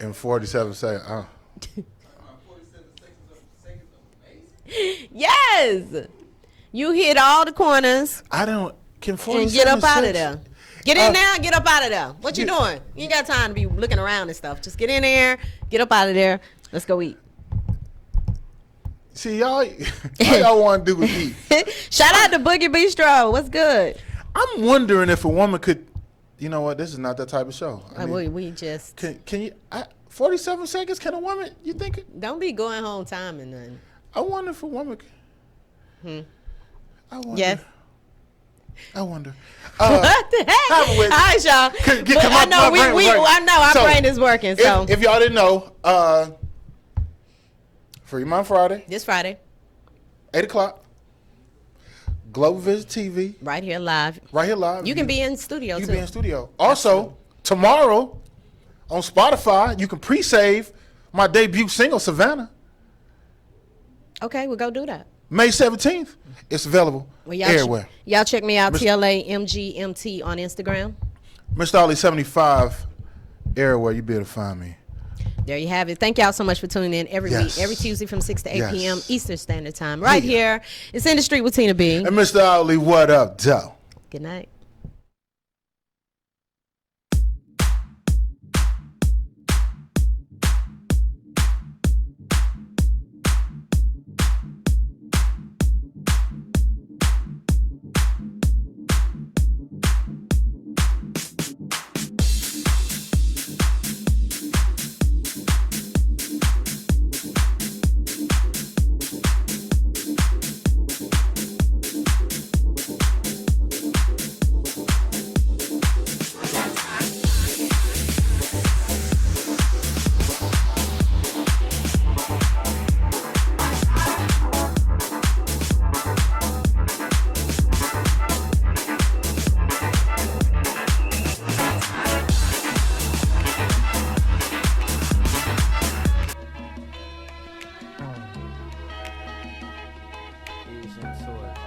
in 47 seconds. Yes, you hit all the corners. I don't. Can 47 and get up out of seconds- there. Get in there, get up out of there. What you doing? You ain't got time to be looking around and stuff. Just get in there, get up out of there. Let's go eat. See, all y'all want to do is eat. Shout out to Boogie Bistro. What's good? I'm wondering if a woman could. You know what? This is not that type of show. I mean, we just can you? 47 seconds? Can a woman? You think? Don't be going home time and nothing. I wonder if a woman. I wonder. Yes. I wonder. What the heck? All right, y'all. But I know our brain is working. So if y'all didn't know, Fremont Friday. This Friday, 8:00. Global Vision TV. Right here live. Right here live. You can be in studio You too. can be in studio. Also, tomorrow on Spotify, you can pre-save my debut single, Savannah. Okay, we'll go do that. May 17th. It's available everywhere. Y'all check me out, TLAMGMT on Instagram. Mr. Ali 75 everywhere. You be able to find me. There you have it. Thank y'all so much for tuning in every week, every Tuesday from 6 to 8 p.m. Eastern Standard Time. Right here. It's In the Street with Tina B. And Mr. Ali, what up, Joe? Good night. Asian toy.